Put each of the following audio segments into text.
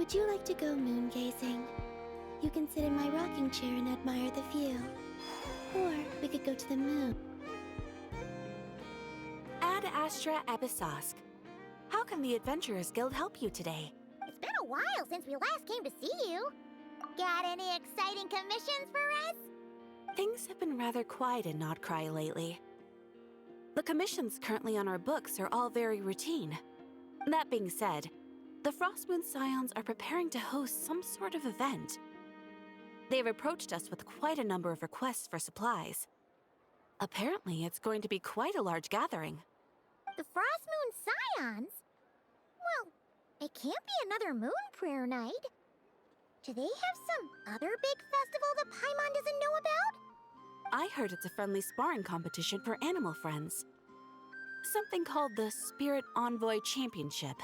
Would you like to go moon gazing? You can sit in my rocking chair and admire the view. Or we could go to the moon. Ad Astra Abyssosque. How can the Adventurers Guild help you today? It's been a while since we last came to see you. Got any exciting commissions for us? Things have been rather quiet in nodkrai lately. The commissions currently on our books are all very routine. That being said, the Frostmoon Scions are preparing to host some sort of event. They've approached us with quite a number of requests for supplies. Apparently, it's going to be quite a large gathering. The Frostmoon Scions? Well, it can't be another moon prayer night. Do they have some other big festival that Paimon doesn't know about? I heard it's a friendly sparring competition for animal friends. Something called the Spirit Envoy Championship.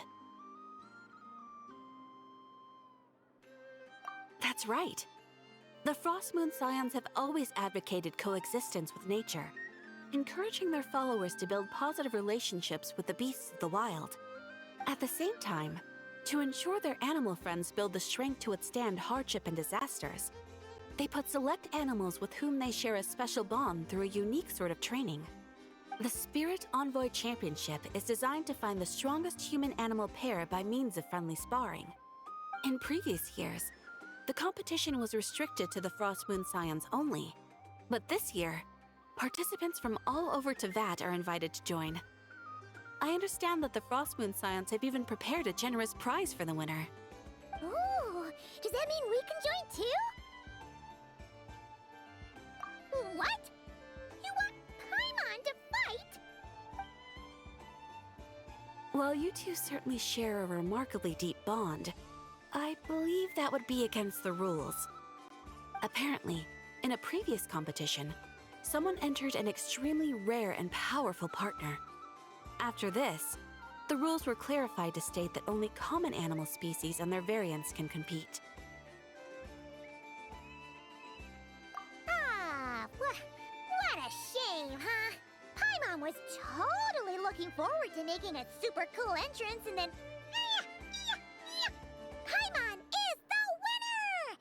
That's right. The Frostmoon Scions have always advocated coexistence with nature, encouraging their followers to build positive relationships with the beasts of the wild. At the same time, to ensure their animal friends build the strength to withstand hardship and disasters, they put select animals with whom they share a special bond through a unique sort of training. The Spirit Envoy Championship is designed to find the strongest human-animal pair by means of friendly sparring. In previous years, the competition was restricted to the Frostmoon Scions only, but this year, participants from all over Teyvat are invited to join. I understand that the Frostmoon Scions have even prepared a generous prize for the winner. Ooh, does that mean we can join too? What? You want Paimon to fight? While you two certainly share a remarkably deep bond, I believe that would be against the rules. Apparently, in a previous competition, someone entered an extremely rare and powerful partner. After this, the rules were clarified to state that only common animal species and their variants can compete. Ah, what a shame, huh? Paimon was totally looking forward to making a super cool entrance and then... Paimon is the winner!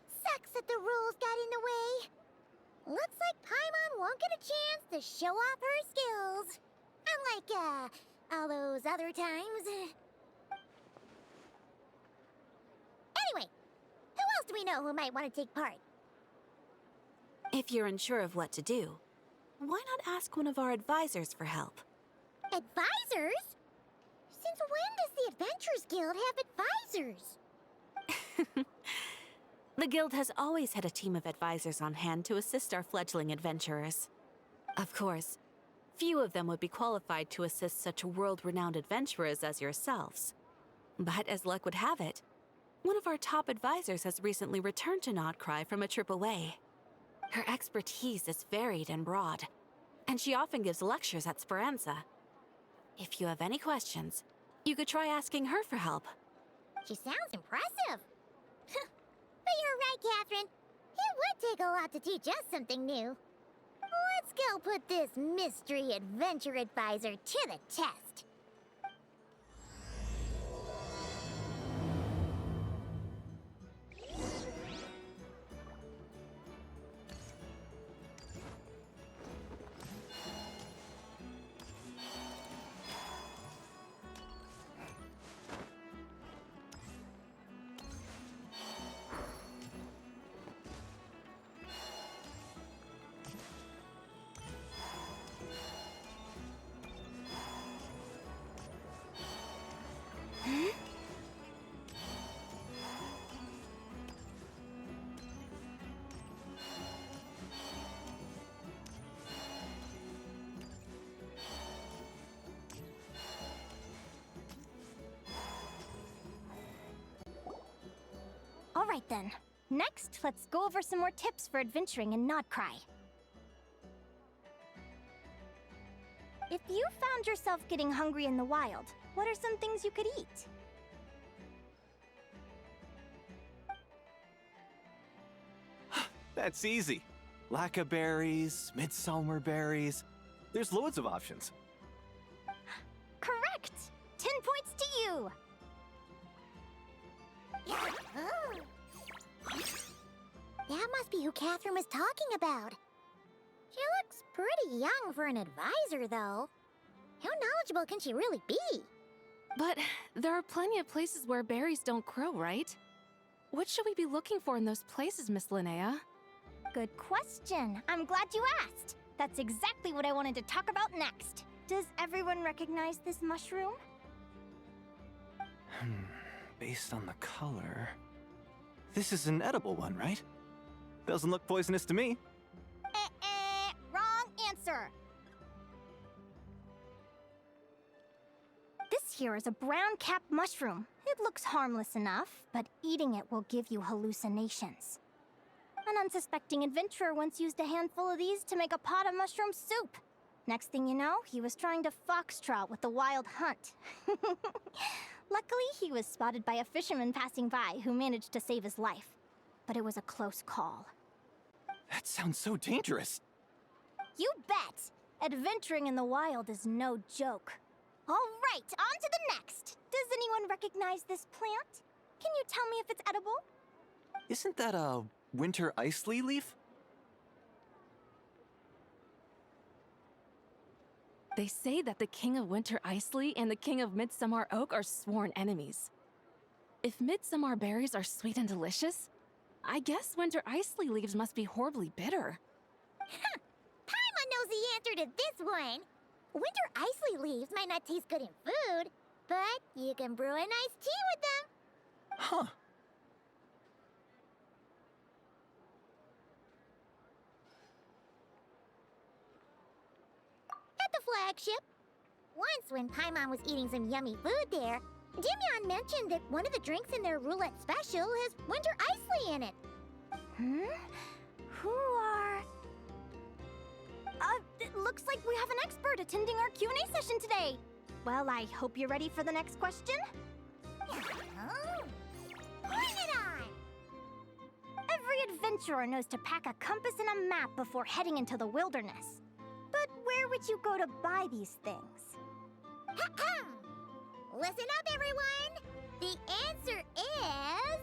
Sucks that the rules got in the way. Looks like Paimon won't get a chance to show off her skills. Unlike, all those other times. Anyway, who else do we know who might want to take part? If you're unsure of what to do, why not ask one of our advisors for help? Advisors? Since when does the Adventurers Guild have advisors? The guild has always had a team of advisors on hand to assist our fledgling adventurers. Of course, few of them would be qualified to assist such world-renowned adventurers as yourselves. But as luck would have it, one of our top advisors has recently returned to nodkrai from a trip away. Her expertise is varied and broad, and she often gives lectures at Speranza. If you have any questions, you could try asking her for help. She sounds impressive. But you're right, Catherine. It would take a lot to teach us something new. Let's go put this mystery adventure advisor to the test. Alright then. Next, let's go over some more tips for adventuring in nodkrai. If you found yourself getting hungry in the wild, what are some things you could eat? That's easy. Lacca berries, midsummer berries. There's loads of options. Correct! 10 points to you! be who Catherine was talking about. She looks pretty young for an advisor, though. How knowledgeable can she really be? But there are plenty of places where berries don't grow, right? What should we be looking for in those places, Miss Linnea? Good question. I'm glad you asked. That's exactly what I wanted to talk about next. Does everyone recognize this mushroom? Based on the color... This is an edible one, right? Doesn't look poisonous to me. Wrong answer. This here is a brown-capped mushroom. It looks harmless enough, but eating it will give you hallucinations. An unsuspecting adventurer once used a handful of these to make a pot of mushroom soup. Next thing you know, he was trying to foxtrot with the wild hunt. Luckily, he was spotted by a fisherman passing by who managed to save his life. But it was a close call. That sounds so dangerous. You bet! Adventuring in the wild is no joke. All right, on to the next. Does anyone recognize this plant? Can you tell me if it's edible? Isn't that a winter ice leaf? They say that the King of Winter Isley and the King of Midsummer Oak are sworn enemies. If midsummer berries are sweet and delicious, I guess winter isley leaves must be horribly bitter. Paimon knows the answer to this one. Winter isley leaves might not taste good in food, but you can brew a nice tea with them. Huh. At the flagship. Once when Paimon was eating some yummy food there, Dimyon mentioned that one of the drinks in their roulette special has winter isley in it. Who are... it looks like we have an expert attending our Q&A session today. Well, I hope you're ready for the next question. Oh, bring it on! Every adventurer knows to pack a compass and a map before heading into the wilderness. But where would you go to buy these things? Listen up, everyone! The answer is...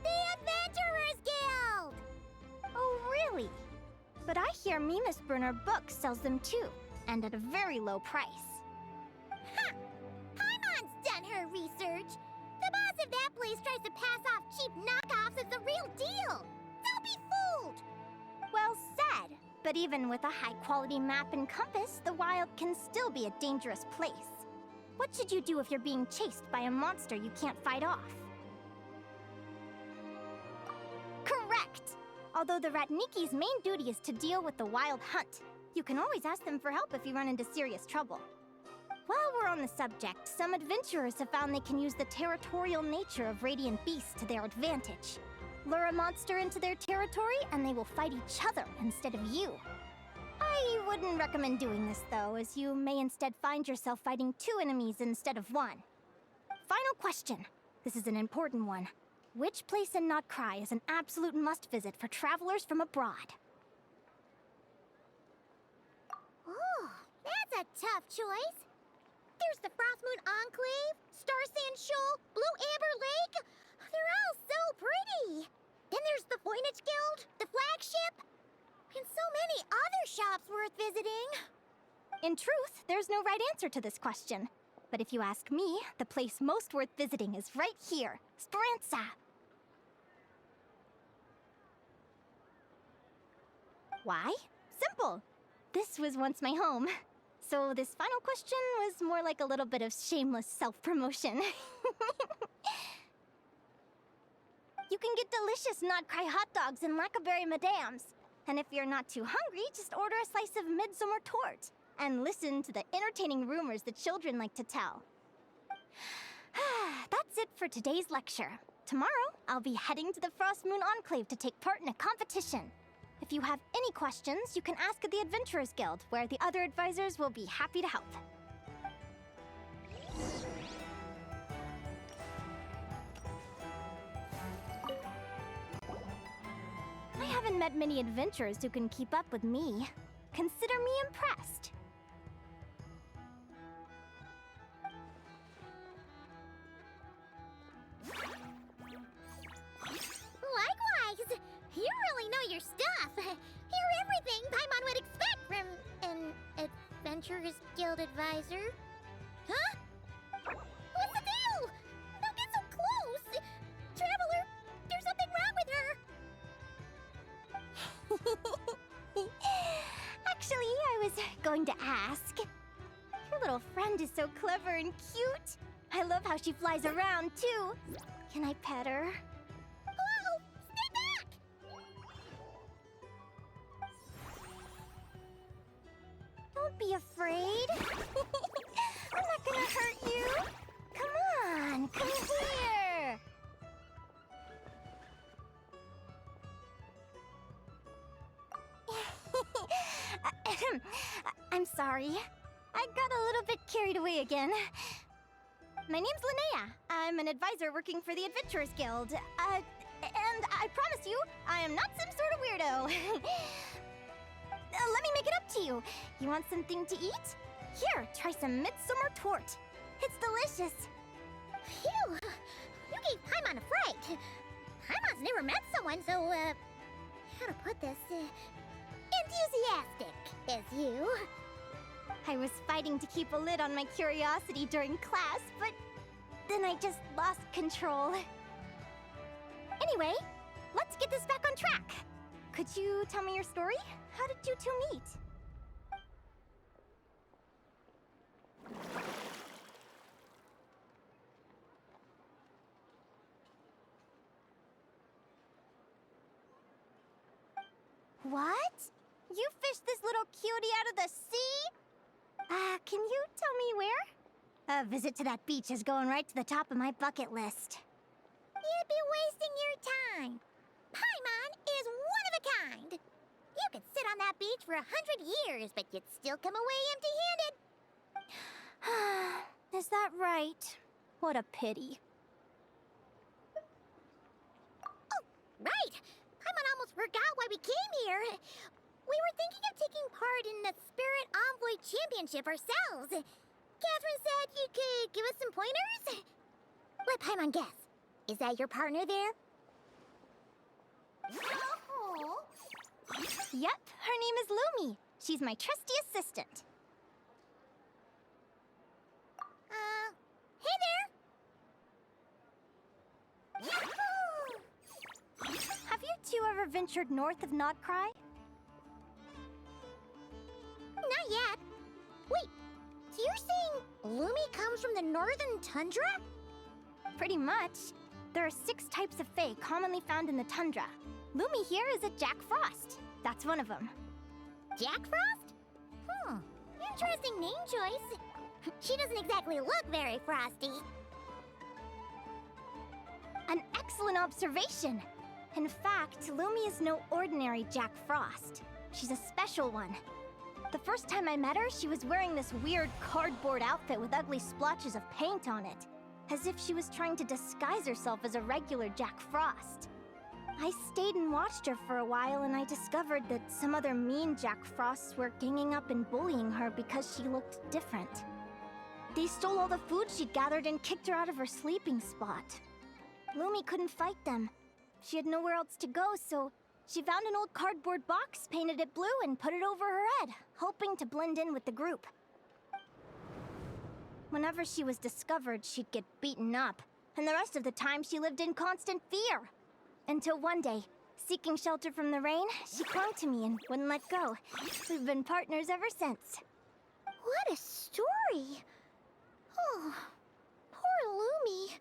the Adventurers Guild! Oh, really? But I hear Mimas Brunner Books sells them too, and at a very low price. Ha! Paimon's done her research. The boss of that place tries to pass off cheap knockoffs as the real deal. Don't be fooled! Well said. But even with a high-quality map and compass, the wild can still be a dangerous place. What should you do if you're being chased by a monster you can't fight off? Correct! Although the Ratniki's main duty is to deal with the wild hunt, you can always ask them for help if you run into serious trouble. While we're on the subject, some adventurers have found they can use the territorial nature of radiant beasts to their advantage. Lure a monster into their territory, and they will fight each other instead of you. I wouldn't recommend doing this, though, as you may instead find yourself fighting 2 enemies instead of 1. Final question. This is an important one. Which place in Nodkrai is an absolute must-visit for travelers from abroad? Oh, that's a tough choice. There's the Frostmoon Enclave, Starsand Shoal, Blue Amber Lake. They're all so pretty. Then there's the Voynich Guild, the flagship, and so many other shops worth visiting. In truth, there's no right answer to this question. But if you ask me, the place most worth visiting is right here, Speranza. Why? Simple. This was once my home. So this final question was more like a little bit of shameless self-promotion. You can get delicious Nodkrai hot dogs and Lackaberry Madams. And if you're not too hungry, just order a slice of midsummer tort. And listen to the entertaining rumors the children like to tell. That's it for today's lecture. Tomorrow, I'll be heading to the Frostmoon Enclave to take part in a competition. If you have any questions, you can ask at the Adventurers Guild, where the other advisors will be happy to help. I haven't met many adventurers who can keep up with me. Consider me impressed. Likewise! You really know your advisor. Huh? What's the deal? Don't get so close! Traveler, there's something wrong with her! Actually, I was going to ask. Your little friend is so clever and cute. I love how she flies around, too. Can I pet her? Whoa! Stay back! Don't be afraid. I'm not gonna hurt you. Come on, come here. I'm sorry. I got a little bit carried away again. My name's Linnea. I'm an advisor working for the Adventurers Guild. And I promise you, I am not some sort of weirdo. Let me make it up to you. You want something to eat? Here, try some midsummer tort. It's delicious. Phew! You gave Paimon a fright. Paimon's never met someone so, how to put this, enthusiastic as you. I was fighting to keep a lid on my curiosity during class, but then I just lost control. Anyway, let's get this back on track. Could you tell me your story? How did you two meet? What? You fished this little cutie out of the sea? Can you tell me where? A visit to that beach is going right to the top of my bucket list. You'd be wasting your time. Paimon is one of a kind. You could sit on that beach for 100 years, but you'd still come away empty-handed. Is that right? What a pity. Oh, right. Paimon almost forgot why we came here. We were thinking of taking part in the Spirit Envoy Championship ourselves. Catherine said you could give us some pointers. Let Paimon guess. Is that your partner there? Oh. Yep, her name is Lumi. She's my trusty assistant. Hey there. Yahoo! Have you two ever ventured north of Nodkrai? Not yet. Wait, so you're saying Lumi comes from the northern tundra? Pretty much. There are 6 types of fae commonly found in the tundra. Lumi here is a Jack Frost. That's one of them. Jack Frost? Interesting name choice. She doesn't exactly look very frosty. An excellent observation. In fact, Lumi is no ordinary Jack Frost. She's a special one. The first time I met her, she was wearing this weird cardboard outfit with ugly splotches of paint on it, as if she was trying to disguise herself as a regular Jack Frost. I stayed and watched her for a while, and I discovered that some other mean Jack Frosts were ganging up and bullying her because she looked different. They stole all the food she'd gathered and kicked her out of her sleeping spot. Lumi couldn't fight them. She had nowhere else to go, so she found an old cardboard box, painted it blue, and put it over her head, hoping to blend in with the group. Whenever she was discovered, she'd get beaten up, and the rest of the time she lived in constant fear. Until one day, seeking shelter from the rain, she clung to me and wouldn't let go. We've been partners ever since. What a story. Oh, poor Lumi.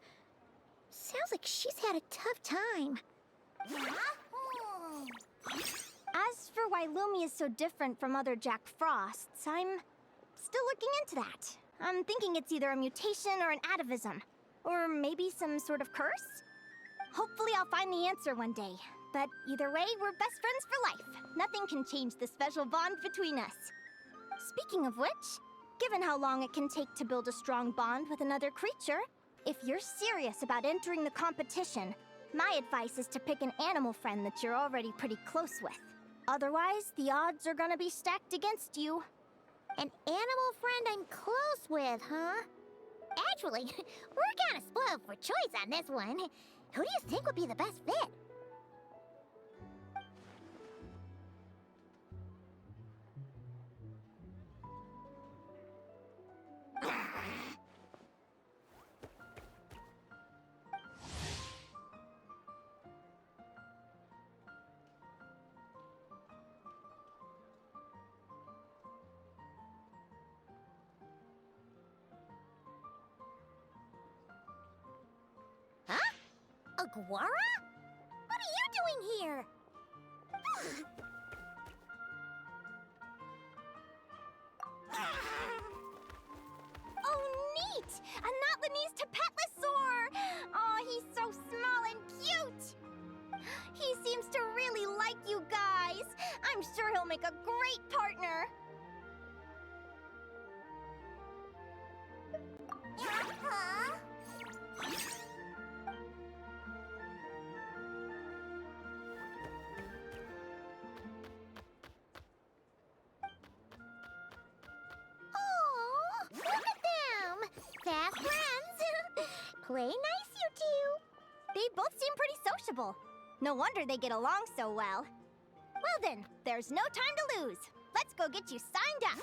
Sounds like she's had a tough time. As for why Lumi is so different from other Jack Frosts, I'm still looking into that. I'm thinking it's either a mutation or an atavism. Or maybe some sort of curse? Hopefully I'll find the answer one day. But either way, we're best friends for life. Nothing can change the special bond between us. Speaking of which, given how long it can take to build a strong bond with another creature, if you're serious about entering the competition, my advice is to pick an animal friend that you're already pretty close with. Otherwise, the odds are gonna be stacked against you. An animal friend I'm close with, huh? Actually, we're kinda spoiled for choice on this one. Who do you think would be the best fit? Guara? What are you doing here? Oh, neat! A Notlanese Tapetlosaur! Oh, he's so small and cute! He seems to really like you guys. I'm sure he'll make a great partner. Huh? Aw, look at them! Fast friends! Play nice, you two! They both seem pretty sociable. No wonder they get along so well. Well then, there's no time to lose. Let's go get you signed up.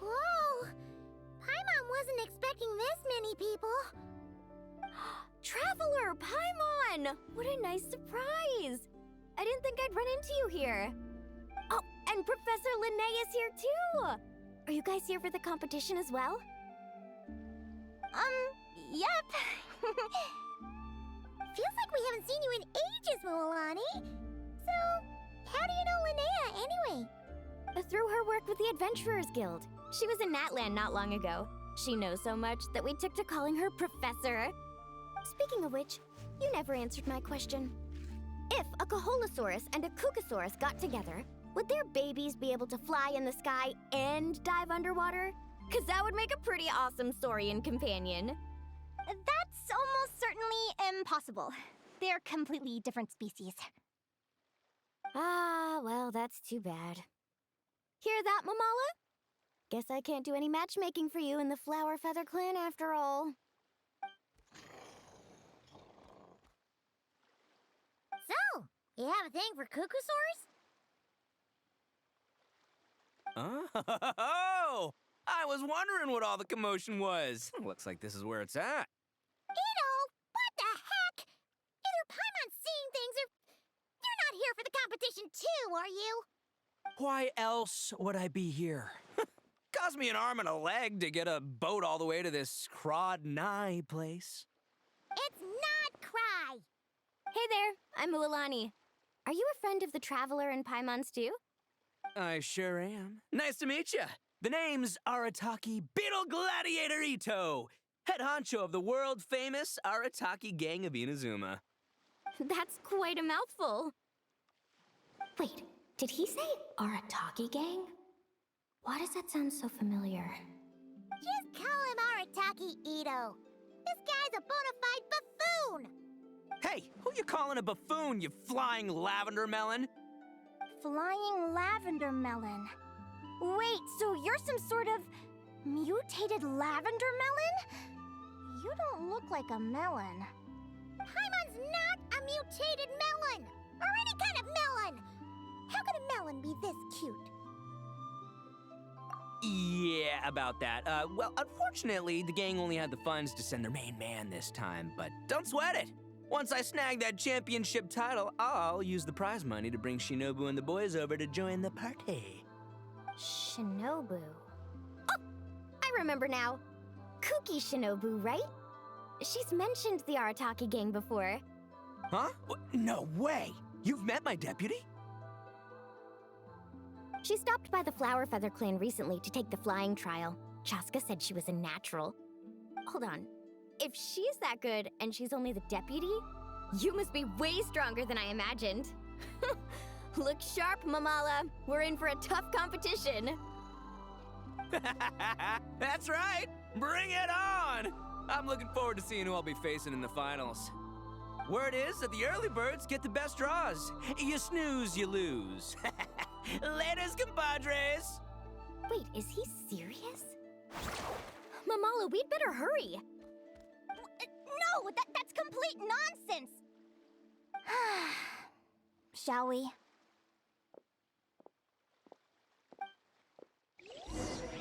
Whoa! Paimon wasn't expecting this many people. Traveler, Paimon! What a nice surprise! I didn't think I'd run into you here. Oh, and Professor Linnea is here too! Are you guys here for the competition as well? Yep. Feels like we haven't seen you in ages, Mualani. So, how do you know Linnea anyway? Through her work with the Adventurers Guild. She was in Natland not long ago. She knows so much that we took to calling her Professor. Speaking of which, you never answered my question. If a Kaholosaurus and a Kukasaurus got together, would their babies be able to fly in the sky and dive underwater? 'Cause that would make a pretty awesome saurian companion. That's almost certainly impossible. They're completely different species. Ah, well, that's too bad. Hear that, Mamala? Guess I can't do any matchmaking for you in the Flower Feather Clan after all. So, you have a thing for Kukusaurs? Oh! I was wondering what all the commotion was. Looks like this is where it's at. Ito, what the heck? Either Paimon's seeing things or you're not here for the competition too, are you? Why else would I be here? Cost me an arm and a leg to get a boat all the way to this Crawd-Nye place. It's not Cry. Hey there, I'm Mualani. Are you a friend of the Traveler and Paimon's too? I sure am. Nice to meet you. The name's Arataki Beetle Gladiator Ito, head honcho of the world-famous Arataki Gang of Inazuma. That's quite a mouthful. Wait, did he say Arataki Gang? Why does that sound so familiar? Just call him Arataki Ito. This guy's a bona fide buffoon. Hey, who you calling a buffoon, you flying lavender melon? Flying lavender melon. Wait, so you're some sort of mutated lavender melon? You don't look like a melon. Paimon's not a mutated melon, or any kind of melon. How could a melon be this cute? Yeah, about that. Well, unfortunately, the gang only had the funds to send their main man this time, but don't sweat it. Once I snag that championship title, I'll use the prize money to bring Shinobu and the boys over to join the party. Shinobu. Oh, I remember now. Kuki Shinobu, right? She's mentioned the Arataki Gang before. Huh? No way! You've met my deputy? She stopped by the Flower Feather Clan recently to take the flying trial. Chaska said she was a natural. Hold on. If she's that good and she's only the deputy, you must be way stronger than I imagined. Look sharp, Mamala. We're in for a tough competition. That's right! Bring it on! I'm looking forward to seeing who I'll be facing in the finals. Word is that the early birds get the best draws. You snooze, you lose. Laters, compadres! Wait, is he serious? Mamala, we'd better hurry. No, that's complete nonsense! Shall we?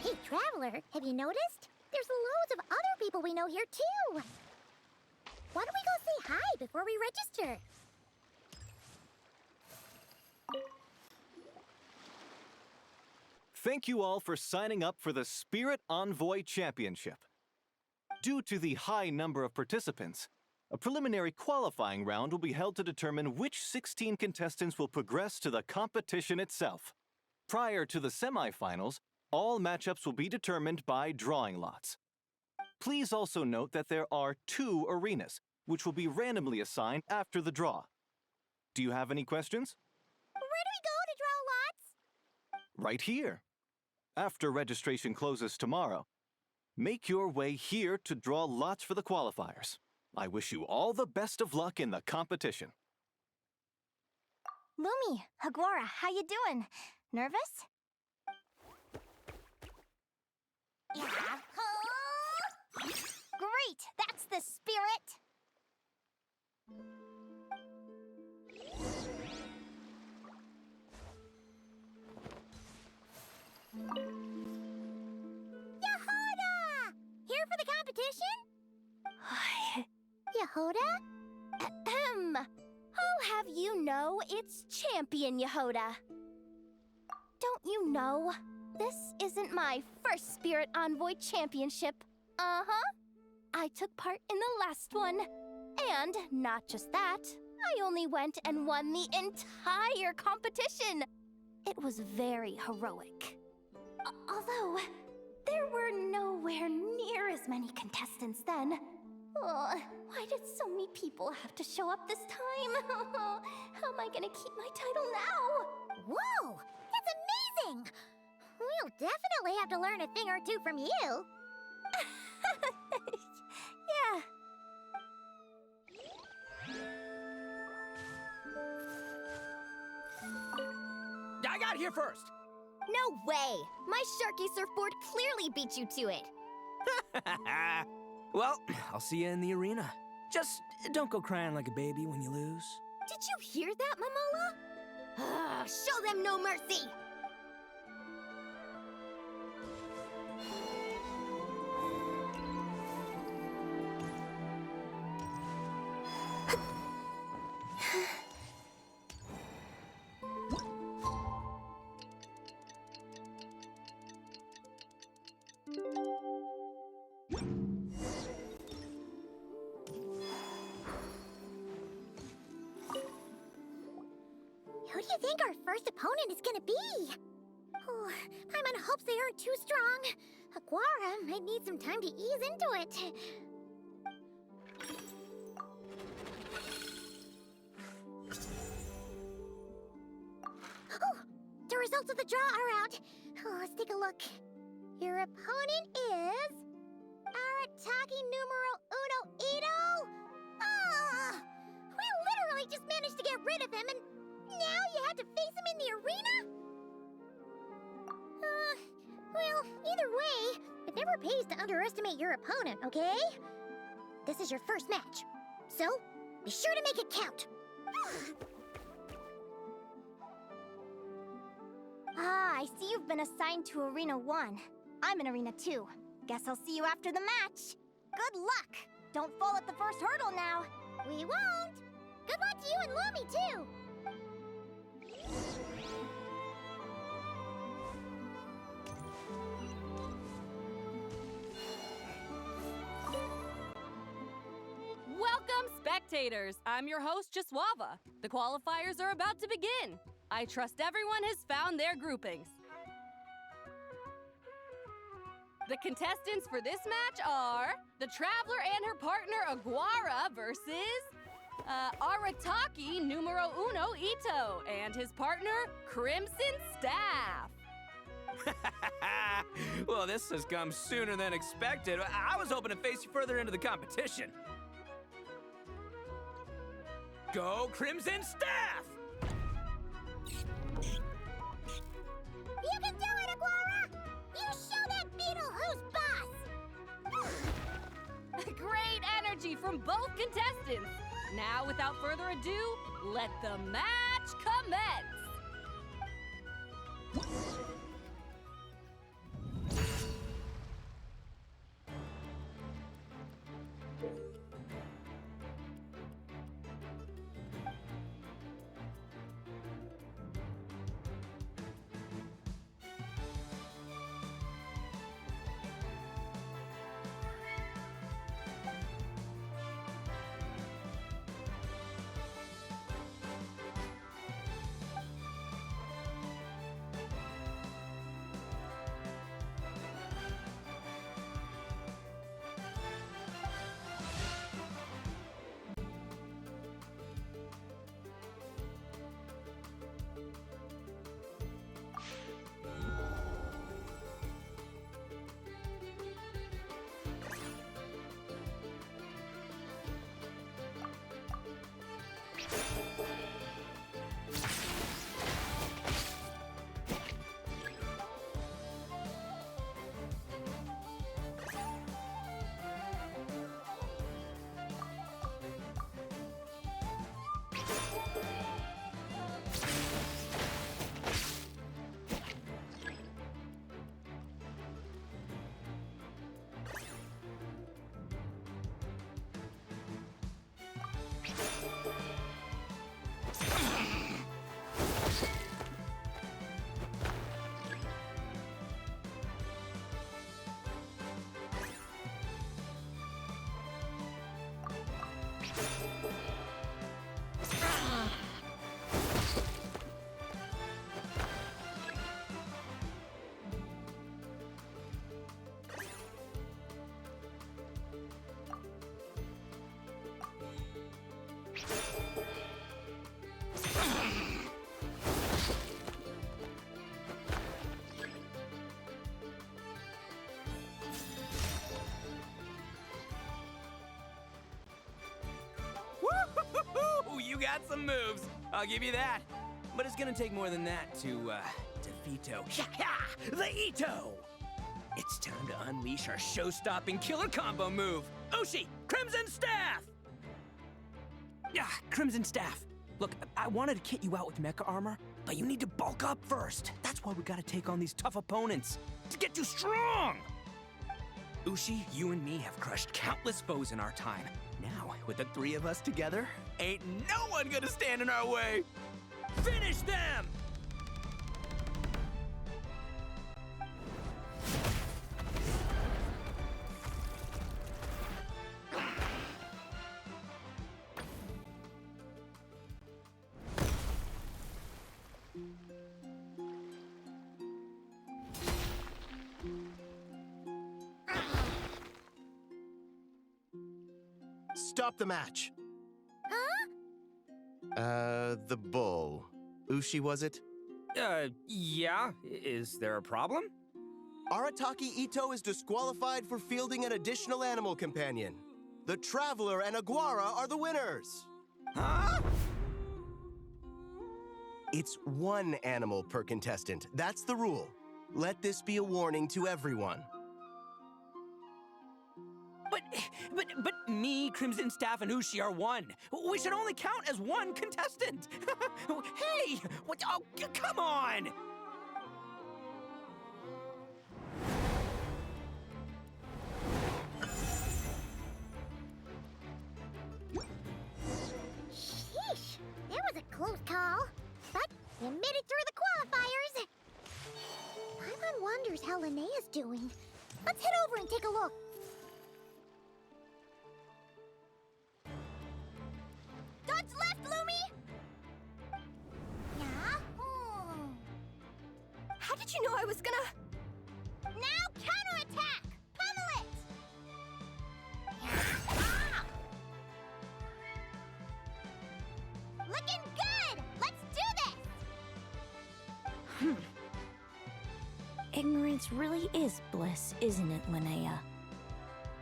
Hey, Traveler, have you noticed? There's loads of other people we know here, too. Why don't we go say hi before we register? Thank you all for signing up for the Spirit Envoy Championship. Due to the high number of participants, a preliminary qualifying round will be held to determine which 16 contestants will progress to the competition itself. Prior to the semifinals, all matchups will be determined by drawing lots. Please also note that there are 2 arenas, which will be randomly assigned after the draw. Do you have any questions? Where do we go to draw lots? Right here. After registration closes tomorrow, make your way here to draw lots for the qualifiers. I wish you all the best of luck in the competition. Lumi, Aguara, how you doing? Nervous? Great! That's the spirit! Yehoda! Here for the competition? Yehoda? Ahem. I'll have you know it's Champion Yehoda. Don't you know? This isn't my first Spirit Envoy Championship. Uh-huh. I took part in the last one. And not just that, I only went and won the entire competition. It was very heroic. Although, there were nowhere near as many contestants then. Oh, why did so many people have to show up this time? How am I gonna keep my title now? Whoa! That's amazing! We'll definitely have to learn a thing or two from you. Yeah. I got here first! No way! My Sharky surfboard clearly beat you to it. Well, I'll see you in the arena. Just don't go crying like a baby when you lose. Did you hear that, Mamala? Show them no mercy! Who do you think our first opponent is gonna be? Oh, Paimon hopes they aren't too strong. Aguara might need some time to ease into it. Oh, the results of the draw are out. Oh, let's take a look. Your opponent is... Arataki numero uno Ito? Ah! We literally just managed to get rid of him, and now you have to face him in the arena? Well, either way, it never pays to underestimate your opponent, okay? This is your first match, so be sure to make it count. I see you've been assigned to Arena 1. I'm in Arena 2. Guess I'll see you after the match. Good luck! Don't fall at the first hurdle now. We won't! Good luck to you and Lumi, too! Welcome, spectators! I'm your host, Jaswava. The qualifiers are about to begin. I trust everyone has found their groupings. The contestants for this match are the Traveler and her partner Aguara versus Arataki numero uno Ito and his partner Crimson Staff. Well, this has come sooner than expected. I was hoping to face you further into the competition. Go Crimson Staff! You can do it, Aguara! You show that beetle who's boss! Great energy from both contestants. Now, without further ado, let the match commence. Woo! You got some moves. I'll give you that. But it's gonna take more than that to defeat the Ito. It's time to unleash our show-stopping killer combo move. Ushi, Crimson Staff! Crimson Staff. Look, I wanted to kit you out with mecha armor, but you need to bulk up first. That's why we gotta take on these tough opponents to get you strong. Ushi, you and me have crushed countless foes in our time. Now, with the three of us together, ain't no one gonna stand in our way. Finish them! Stop the match. Huh? The bull. Ushi, was it? Yeah. Is there a problem? Arataki Ito is disqualified for fielding an additional animal companion. The Traveler and Aguara are the winners. Huh? It's one animal per contestant. That's the rule. Let this be a warning to everyone. But me, Crimson Staff, and Ushi are one. We should only count as one contestant. Hey, what? Oh, come on! Sheesh, that was a close call. But you made it through the qualifiers. Paimon wonders how Linnea's doing. Let's head over and take a look. Dodge left, Lumi! Yeah? How did you know I was gonna... Now counterattack! Pummel it! Ah! Looking good! Let's do this! Ignorance really is bliss, isn't it, Linnea?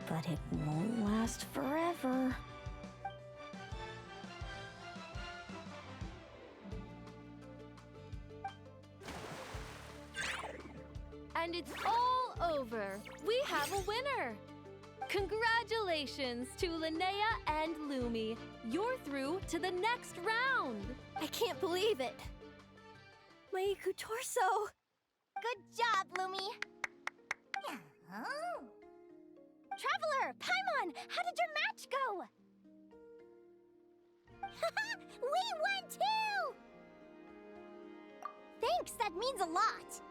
But it won't last forever. And it's all over. We have a winner. Congratulations to Linnea and Lumi. You're through to the next round. I can't believe it. My Iku torso. Good job, Lumi. Oh. Traveler, Paimon, how did your match go? We won too! Thanks, that means a lot.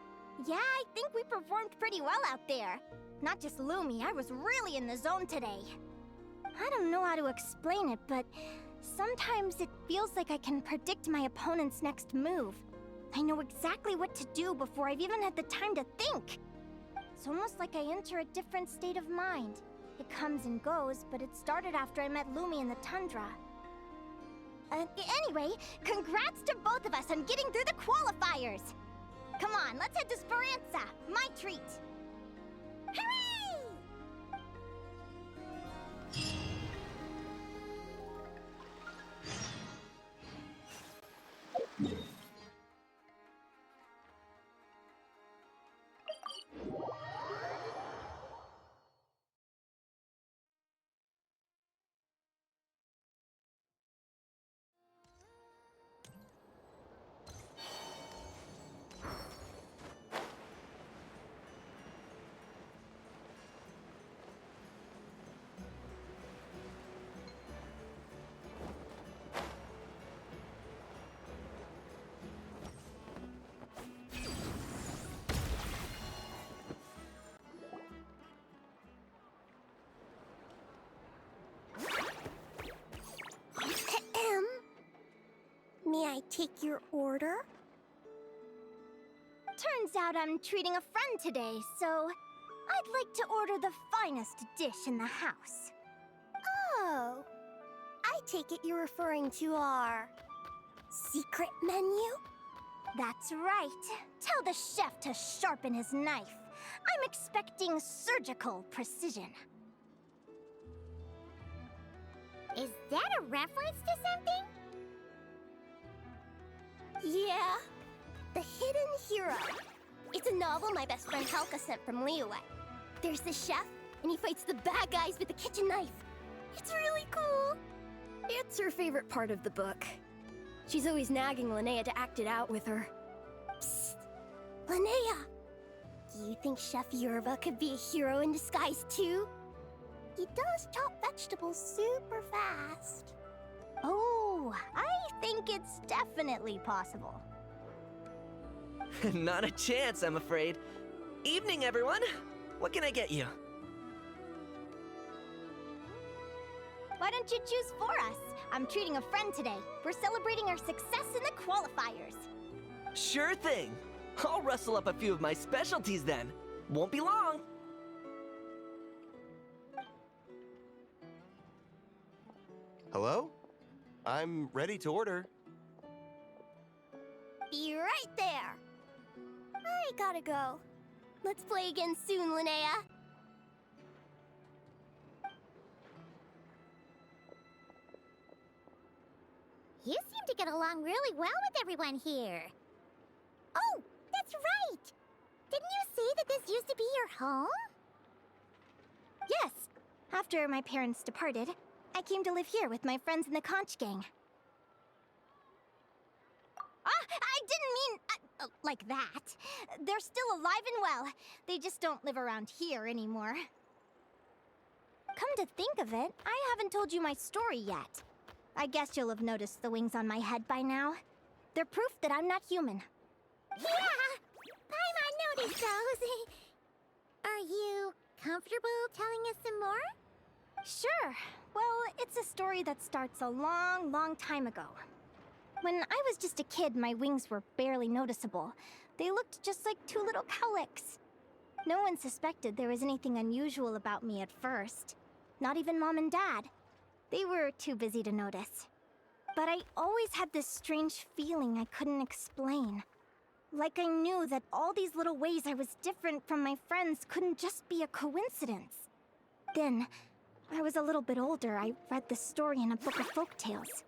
Yeah, I think we performed pretty well out there. Not just Lumi, I was really in the zone today. I don't know how to explain it, but sometimes it feels like I can predict my opponent's next move. I know exactly what to do before I've even had the time to think. It's almost like I enter a different state of mind. It comes and goes, but it started after I met Lumi in the tundra. Anyway, congrats to both of us on getting through the qualifiers! Come on, let's head to Speranza, my treat! Hooray! May I take your order? Turns out I'm treating a friend today, so I'd like to order the finest dish in the house. Oh. I take it you're referring to our secret menu? That's right. Tell the chef to sharpen his knife. I'm expecting surgical precision. Is that a reference to something? Yeah. The Hidden Hero. It's a novel my best friend Helka sent from Liyue. There's the chef, and he fights the bad guys with a kitchen knife. It's really cool. It's her favorite part of the book. She's always nagging Linnea to act it out with her. Psst. Linnea, do you think Chef Yerba could be a hero in disguise too? He does chop vegetables super fast. Oh, I think it's definitely possible. Not a chance, I'm afraid. Evening, everyone. What can I get you? Why don't you choose for us? I'm treating a friend today. We're celebrating our success in the qualifiers. Sure thing. I'll rustle up a few of my specialties then. Won't be long. Hello? I'm ready to order. Be right there. I gotta go. Let's play again soon, Linnea. You seem to get along really well with everyone here. Oh, that's right! Didn't you say that this used to be your home? Yes. After my parents departed, I came to live here with my friends in the conch gang. I didn't mean like that. They're still alive and well. They just don't live around here anymore. Come to think of it, I haven't told you my story yet. I guess you'll have noticed the wings on my head by now. They're proof that I'm not human. Yeah! Paimon noticed those. Are you comfortable telling us some more? Sure. Well, it's a story that starts a long, long time ago. When I was just a kid, my wings were barely noticeable. They looked just like two little cowlicks. No one suspected there was anything unusual about me at first. Not even Mom and Dad. They were too busy to notice. But I always had this strange feeling I couldn't explain. Like I knew that all these little ways I was different from my friends couldn't just be a coincidence. Then, I was a little bit older, I read the story in a book of folktales.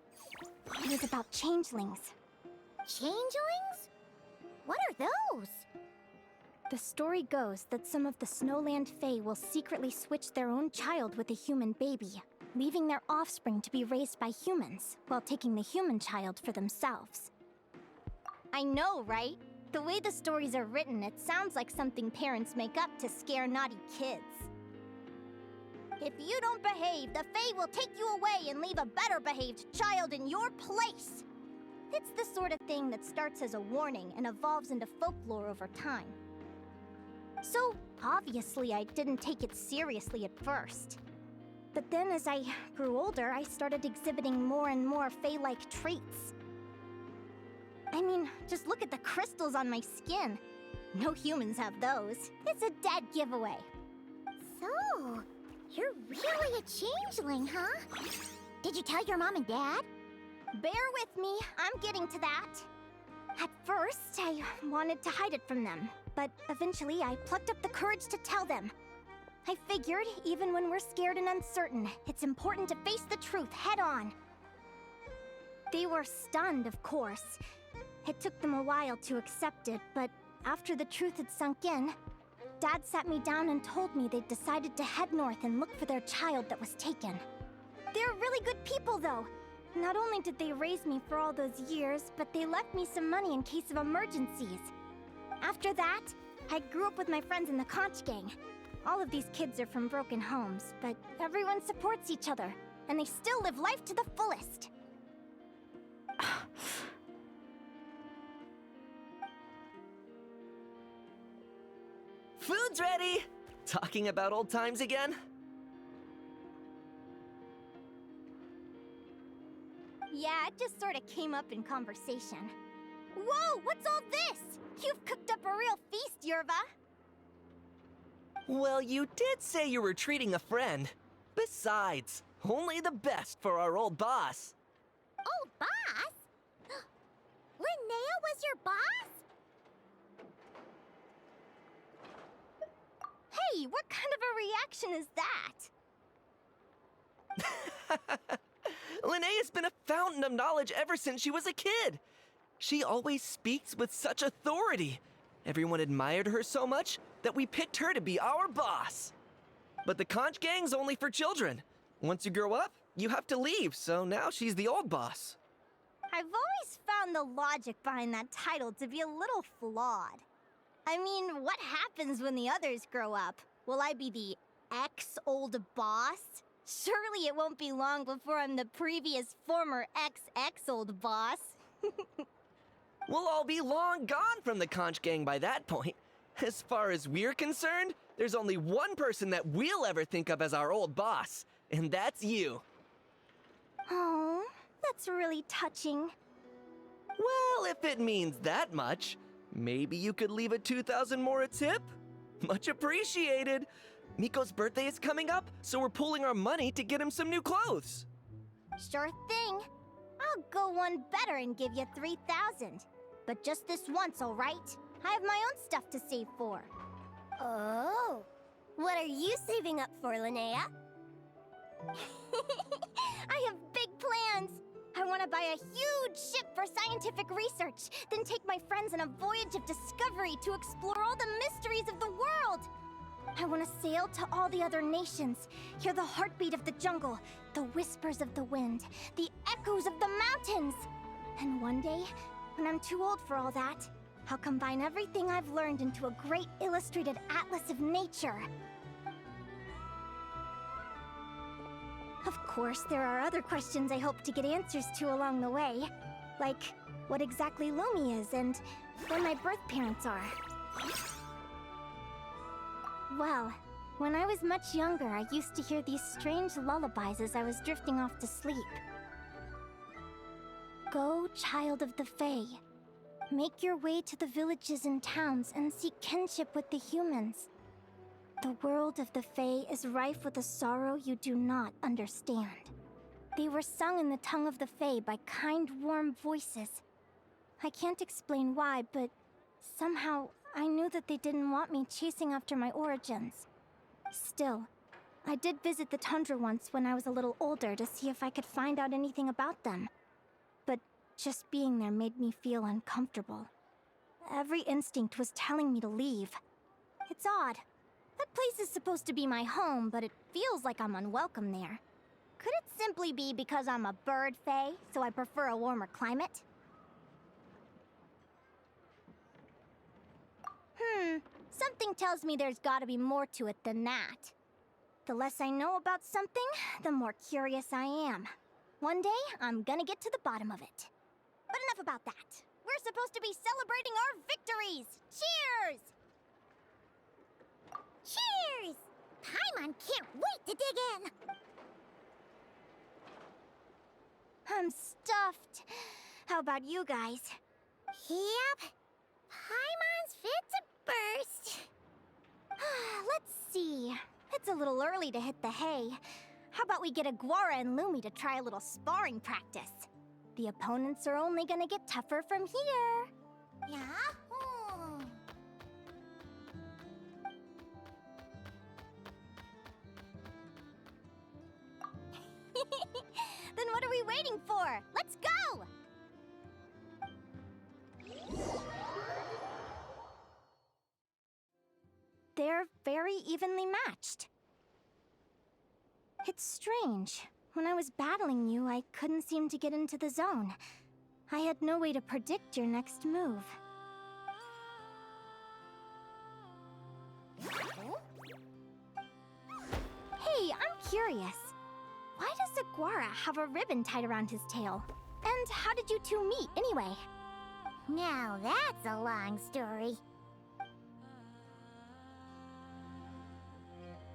It was about changelings. Changelings? What are those? The story goes that some of the Snowland Fae will secretly switch their own child with a human baby, leaving their offspring to be raised by humans, while taking the human child for themselves. I know, right? The way the stories are written, it sounds like something parents make up to scare naughty kids. If you don't behave, the Fae will take you away and leave a better behaved child in your place. It's the sort of thing that starts as a warning and evolves into folklore over time. So, obviously, I didn't take it seriously at first. But then as I grew older, I started exhibiting more and more Fae-like traits. I mean, just look at the crystals on my skin. No humans have those. It's a dead giveaway. So, you're really a changeling, huh? Did you tell your mom and dad? Bear with me, I'm getting to that. At first, I wanted to hide it from them, but eventually I plucked up the courage to tell them. I figured, even when we're scared and uncertain, it's important to face the truth head on. They were stunned, of course. It took them a while to accept it, but after the truth had sunk in, Dad sat me down and told me they'd decided to head north and look for their child that was taken. They're really good people, though. Not only did they raise me for all those years, but they left me some money in case of emergencies. After that, I grew up with my friends in the Conch Gang. All of these kids are from broken homes, but everyone supports each other, and they still live life to the fullest. Food's ready! Talking about old times again? Yeah, it just sort of came up in conversation. Whoa, what's all this? You've cooked up a real feast, Yerva. Well, you did say you were treating a friend. Besides, only the best for our old boss. Old boss? Linnea was your boss? Hey, what kind of a reaction is that? Linnea's been a fountain of knowledge ever since she was a kid. She always speaks with such authority. Everyone admired her so much that we picked her to be our boss. But the Conch Gang's only for children. Once you grow up, you have to leave, so now she's the old boss. I've always found the logic behind that title to be a little flawed. I mean, what happens when the others grow up? Will I be the ex-old boss? Surely it won't be long before I'm the previous former ex-old boss. We'll all be long gone from the Conch Gang by that point. As far as we're concerned, there's only one person that we'll ever think of as our old boss, and that's you. Oh, that's really touching. Well, if it means that much, maybe you could leave a 2,000 more a tip? Much appreciated. Miko's birthday is coming up, so we're pooling our money to get him some new clothes. Sure thing. I'll go one better and give you 3,000. But just this once, all right? I have my own stuff to save for. Oh. What are you saving up for, Linnea? I have big plans. I want to buy a huge ship for scientific research, then take my friends on a voyage of discovery to explore all the mysteries of the world. I want to sail to all the other nations, hear the heartbeat of the jungle, the whispers of the wind, the echoes of the mountains. And one day, when I'm too old for all that, I'll combine everything I've learned into a great illustrated atlas of nature. Of course, there are other questions I hope to get answers to along the way. Like, what exactly Lumi is and where my birth parents are. Well, when I was much younger, I used to hear these strange lullabies as I was drifting off to sleep. Go, child of the Fae. Make your way to the villages and towns and seek kinship with the humans. The world of the Fae is rife with a sorrow you do not understand. They were sung in the tongue of the Fae by kind, warm voices. I can't explain why, but Somehow, I knew that they didn't want me chasing after my origins. Still, I did visit the tundra once when I was a little older to see if I could find out anything about them. But just being there made me feel uncomfortable. Every instinct was telling me to leave. It's odd. That place is supposed to be my home, but it feels like I'm unwelcome there. Could it simply be because I'm a bird fae, so I prefer a warmer climate? Something tells me there's gotta be more to it than that. The less I know about something, the more curious I am. One day, I'm gonna get to the bottom of it. But enough about that. We're supposed to be celebrating our victories! Cheers! Cheers! Paimon can't wait to dig in! I'm stuffed. How about you guys? Yep. Paimon's fit to burst. Let's see. It's a little early to hit the hay. How about we get Aguara and Lumi to try a little sparring practice? The opponents are only gonna get tougher from here. Yeah? Then what are we waiting for? Let's go! They're very evenly matched. It's strange. When I was battling you, I couldn't seem to get into the zone. I had no way to predict your next move. Hey, I'm curious. Why does Aguara have a ribbon tied around his tail? And how did you two meet, anyway? Now that's a long story.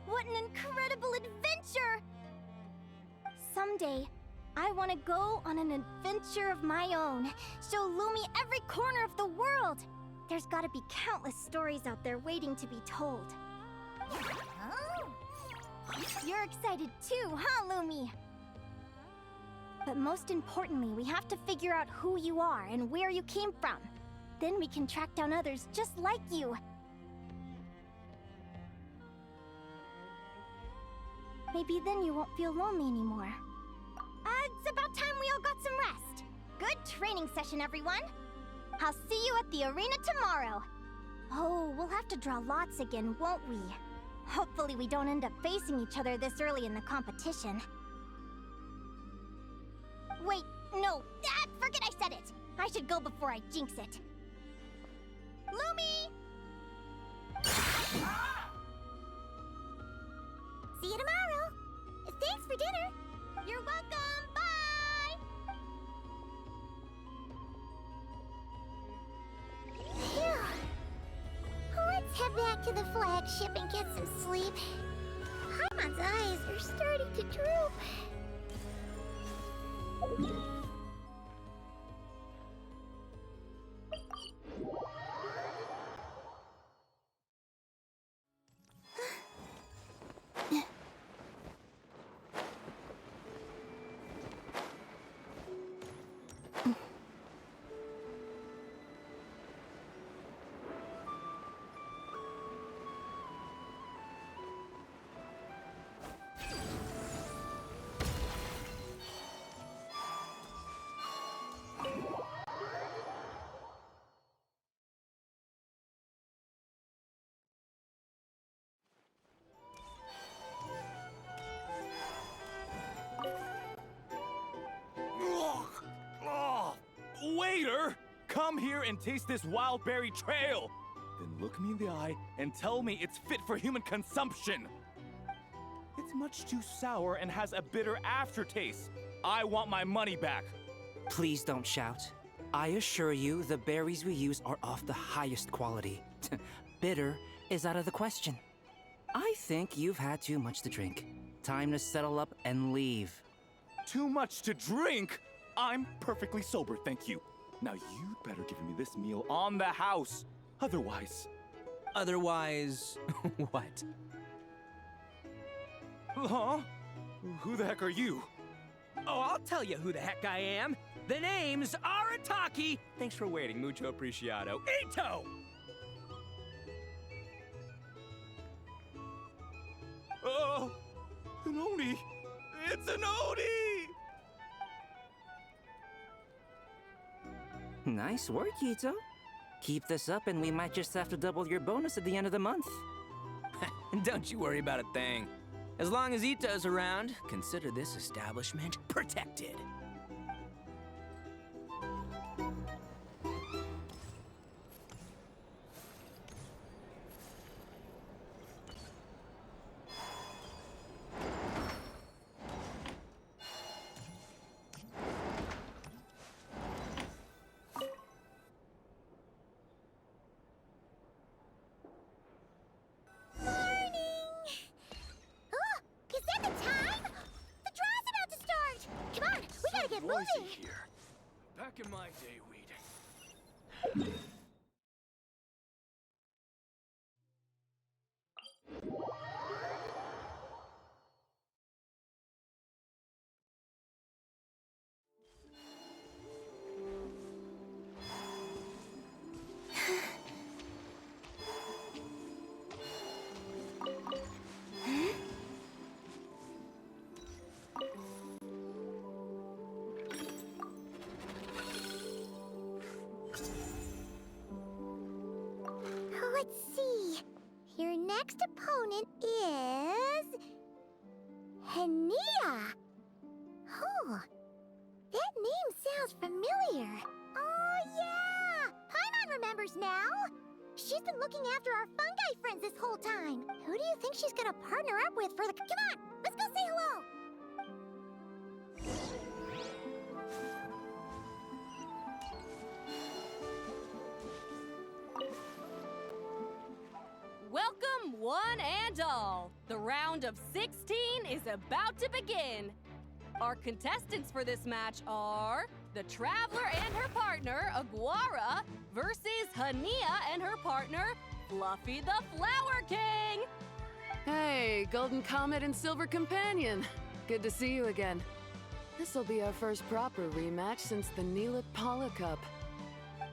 What an incredible adventure! Someday, I want to go on an adventure of my own. Show Lumi every corner of the world. There's gotta be countless stories out there waiting to be told. Oh. You're excited too, huh, Lumi? But most importantly, we have to figure out who you are and where you came from. Then we can track down others just like you. Maybe then you won't feel lonely anymore. It's about time we all got some rest. Good training session, everyone. I'll see you at the arena tomorrow. Oh, we'll have to draw lots again, won't we? Hopefully we don't end up facing each other this early in the competition. Wait, no, forget I said it. I should go before I jinx it. Lumi! See you tomorrow. Thanks for dinner. You're welcome, bye! Phew. Let's head back to the flagship and get some sleep. Paimon's eyes are starting to droop. Waiter! Come here and taste this wild berry trail! Then look me in the eye and tell me it's fit for human consumption! It's much too sour and has a bitter aftertaste. I want my money back. Please don't shout. I assure you, the berries we use are of the highest quality. Bitter is out of the question. I think you've had too much to drink. Time to settle up and leave. Too much to drink? I'm perfectly sober, thank you. Now you'd better give me this meal on the house. Otherwise... Otherwise... what? Huh? Who the heck are you? Oh, I'll tell you who the heck I am. The name's Arataki. Thanks for waiting, mucho apreciado. Ito! Oh, an Oni! It's an Oni! Nice work, Ito. Keep this up and we might just have to double your bonus at the end of the month. Don't you worry about a thing. As long as Ito's around, consider this establishment protected. Noisy here. Back in my day, we'd... Let's see. Your next opponent is... Linnea. Oh, that name sounds familiar. Oh, yeah! Paimon remembers now. She's been looking after our fungi friends this whole time. Who do you think she's gonna partner up with for the... Come on, let's go say hello. Welcome, one and all. The round of 16 is about to begin. Our contestants for this match are the Traveler and her partner, Aguara, versus Linnea and her partner, Fluffy the Flower King. Hey, Golden Comet and Silver Companion. Good to see you again. This'll be our first proper rematch since the Neela Paula Cup.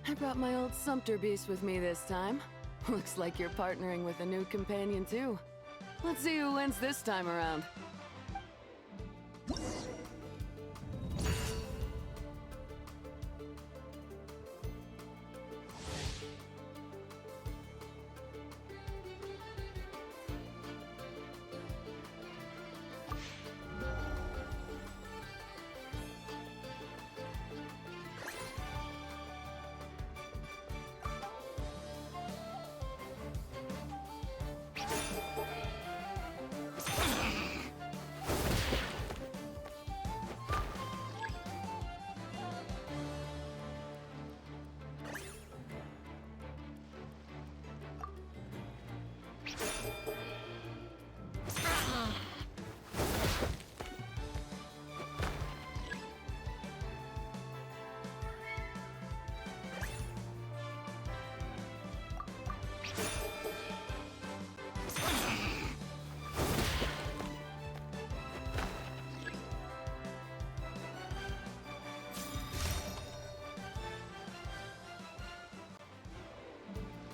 I brought my old Sumpter Beast with me this time. Looks like you're partnering with a new companion too. Let's see who wins this time around.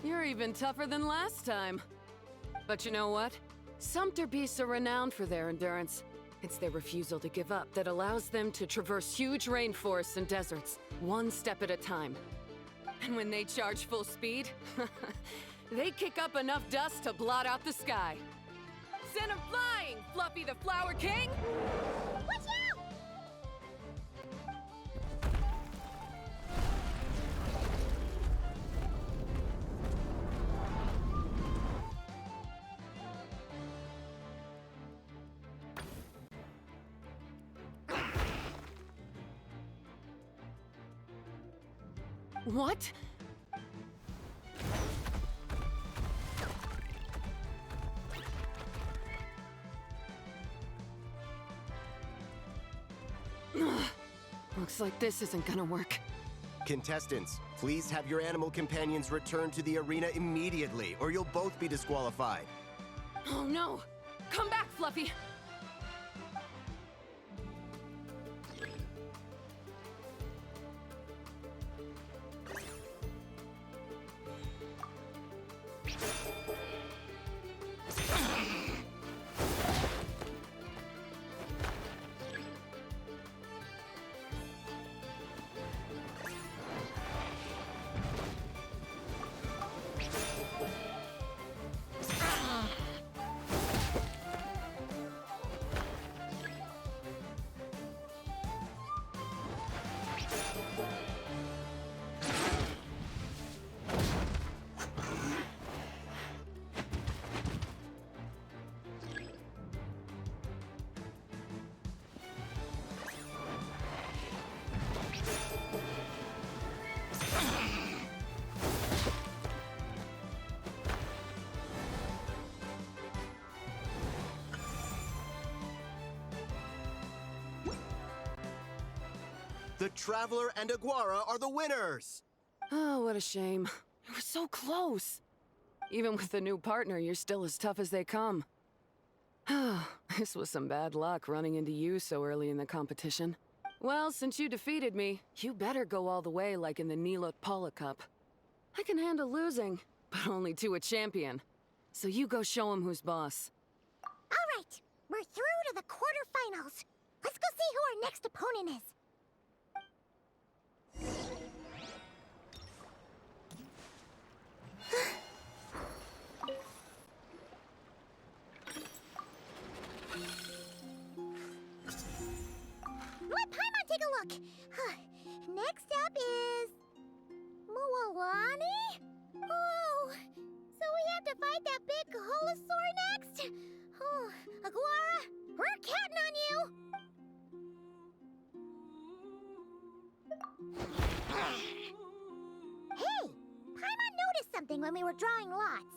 You're even tougher than last time. But you know what? Sumpter Beasts are renowned for their endurance. It's their refusal to give up that allows them to traverse huge rainforests and deserts, one step at a time. And when they charge full speed, they kick up enough dust to blot out the sky. Send 'em flying, Fluffy the Flower King! Watch out! What? Looks like this isn't gonna work. Contestants, please have your animal companions return to the arena immediately, or you'll both be disqualified. Oh no! Come back, Fluffy! The Traveler and Aguara are the winners! Oh, what a shame. You were so close. Even with the new partner, you're still as tough as they come. This was some bad luck running into you so early in the competition. Well, since you defeated me, you better go all the way like in the Nilot Paula Cup. I can handle losing, but only to a champion. So you go show him who's boss. All right, we're through to the quarterfinals. Let's go see who our next opponent is. Let Paimon take a look. Next up is... Mualani? Oh, so we have to fight that big Holosaur next? Oh, Aguara, we're counting on you! Hey, Paimon noticed something when we were drawing lots.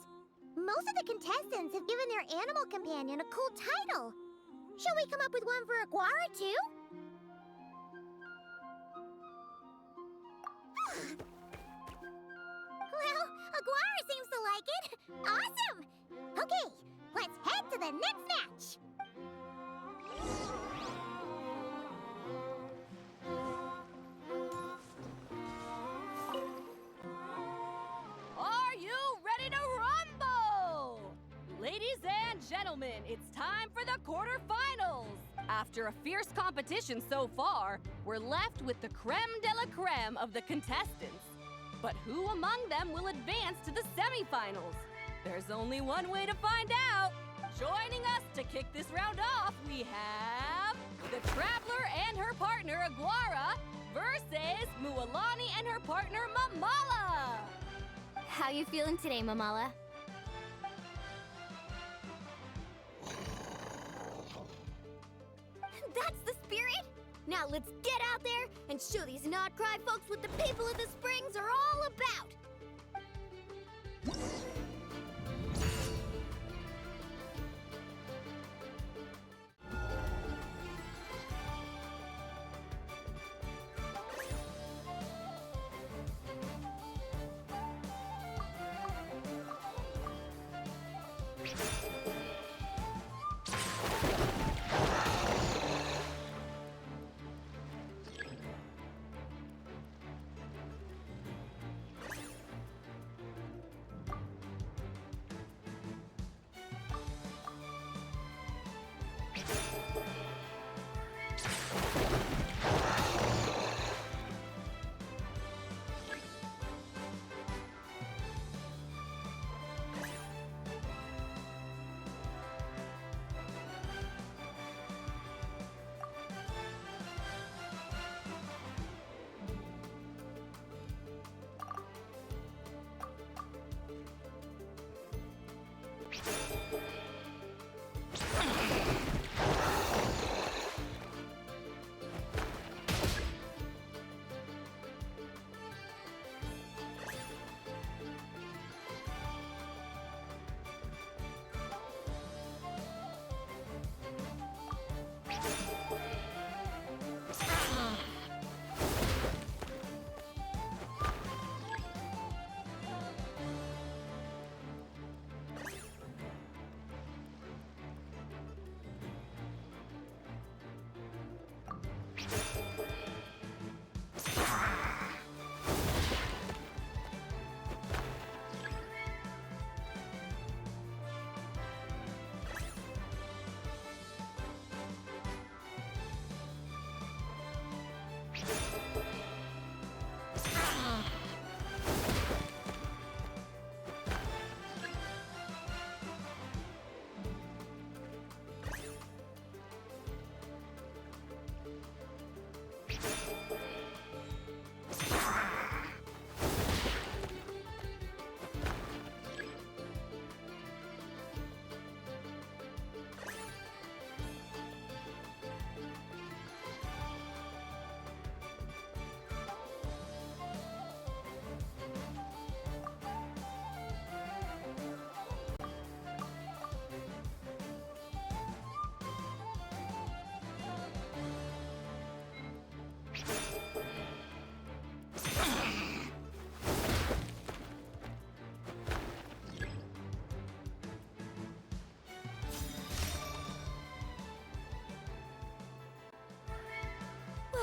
Most of the contestants have given their animal companion a cool title. Shall we come up with one for Aguara, too? Well, Aguara seems to like it. Awesome! Okay, let's head to the next match. Are you ready to rumble? Ladies and gentlemen, it's time for the quarterfinals. After a fierce competition so far, we're left with the creme de la creme of the contestants. But who among them will advance to the semifinals? There's only one way to find out. Joining us to kick this round off, we have the Traveler and her partner Aguara versus Mualani and her partner Mamala. How you feeling today, Mamala? That's the spirit! Now let's get out there and show these nodkrai folks what the people of the Springs are all about!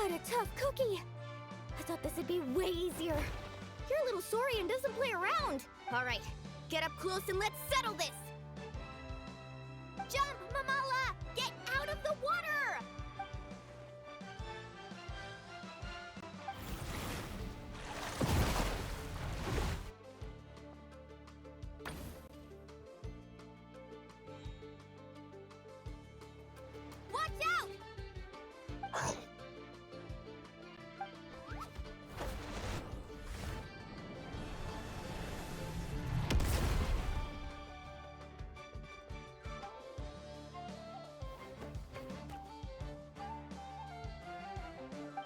What a tough cookie! I thought this would be way easier. Your little Saurian doesn't play around. All right, get up close and let's settle this. Jump, Mamala! Get out of the water! Watch out!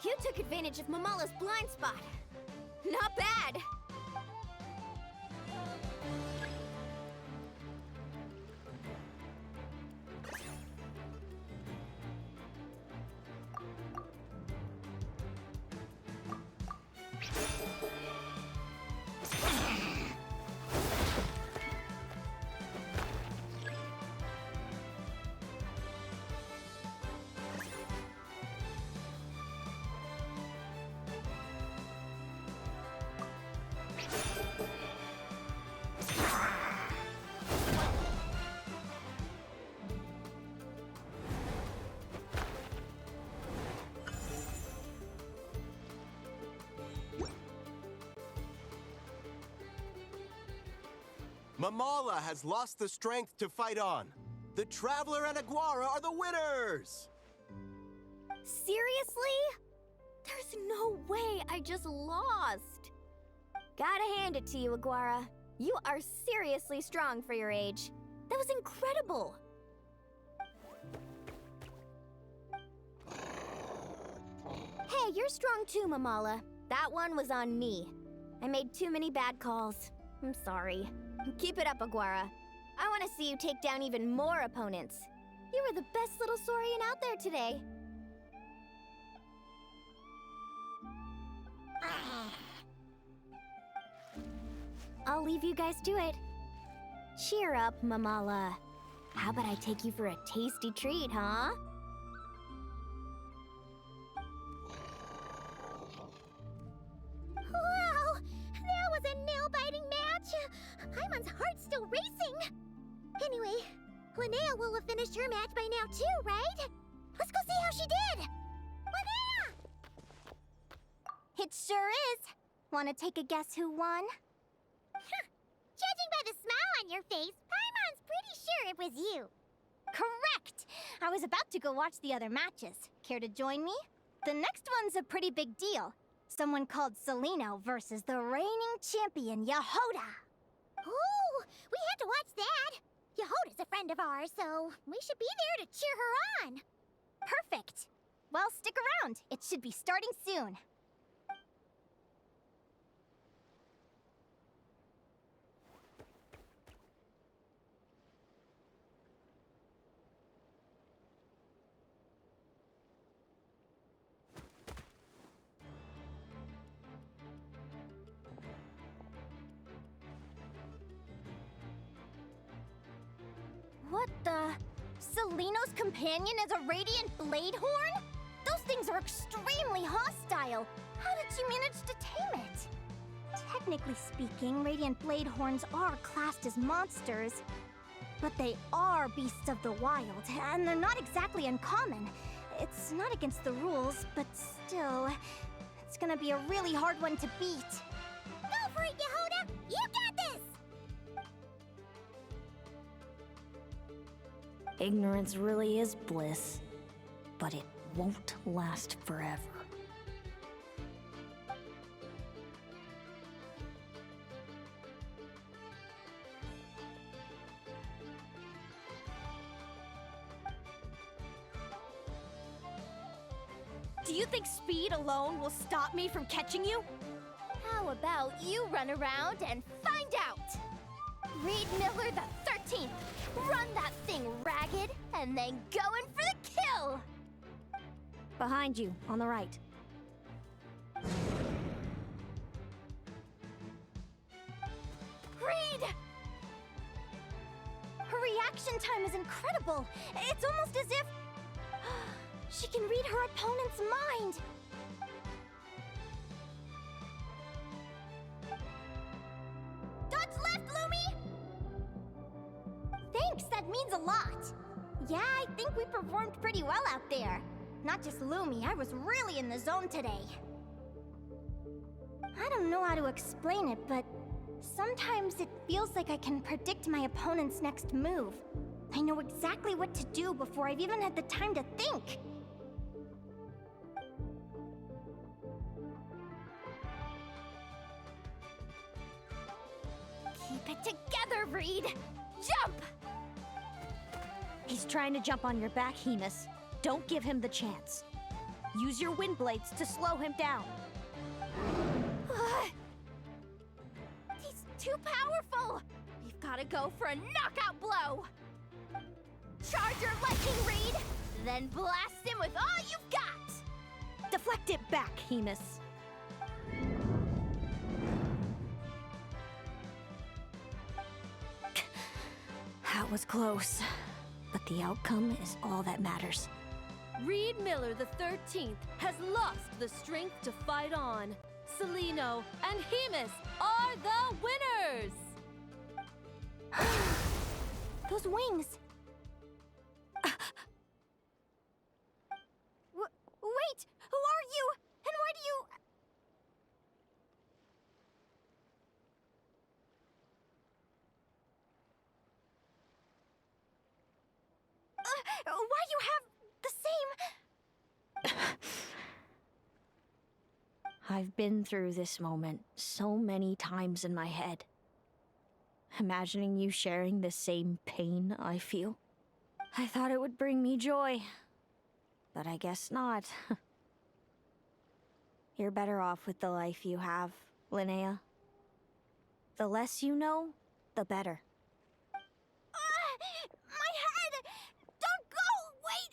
You took advantage of Mamala's blind spot. Not bad. Mamala has lost the strength to fight on. The Traveler and Aguara are the winners! Seriously? There's no way I just lost. Gotta hand it to you, Aguara. You are seriously strong for your age. That was incredible. Hey, you're strong too, Mamala. That one was on me. I made too many bad calls. I'm sorry. Keep it up, Aguara. I want to see you take down even more opponents. You were the best little Saurian out there today. I'll leave you guys to it. Cheer up, Mamala. How about I take you for a tasty treat, huh? Wow! That was a nail-biting match! Paimon's heart's still racing! Anyway, Linnea will have finished her match by now too, right? Let's go see how she did! Linnea! It sure is. Want to take a guess who won? Judging by the smile on your face, Paimon's pretty sure it was you. Correct! I was about to go watch the other matches. Care to join me? The next one's a pretty big deal. Someone called Seleno versus the reigning champion, Yehoda. Ooh, we have to watch that. Yehoda's a friend of ours, so we should be there to cheer her on. Perfect. Well, stick around. It should be starting soon. What the? Seleno's companion is a radiant blade horn? Those things are extremely hostile. How did you manage to tame it? Technically speaking, radiant blade horns are classed as monsters. But they are beasts of the wild, and they're not exactly uncommon. It's not against the rules, but still, it's gonna be a really hard one to beat. Go for it, Yehoda! You got this! Ignorance really is bliss, but it won't last forever. Do you think speed alone will stop me from catching you? How about you run around and find out? Reed Miller the 13th, run that thing ragged, and then go in for the kill! Behind you, on the right. Reed! Her reaction time is incredible. It's almost as if she can read her opponent's mind. means a lot. Yeah, I think we performed pretty well out there. Not just Lumi, I was really in the zone today. I don't know how to explain it, but sometimes it feels like I can predict my opponent's next move. I know exactly what to do before I've even had the time to think. Keep it together, Reed! Jump! He's trying to jump on your back, Hemus. Don't give him the chance. Use your wind blades to slow him down. He's too powerful! We've gotta go for a knockout blow! Charge your lightning, Reed! Then blast him with all you've got! Deflect it back, Hemus. That was close. But the outcome is all that matters. Reed Miller the 13th has lost the strength to fight on. Celino and Hemus are the winners! Those wings! Wait! Who are you? And why do you... why you have the same... I've been through this moment so many times in my head. Imagining you sharing the same pain I feel. I thought it would bring me joy. But I guess not. You're better off with the life you have, Linnea. The less you know, the better. My head! Don't go! Wait!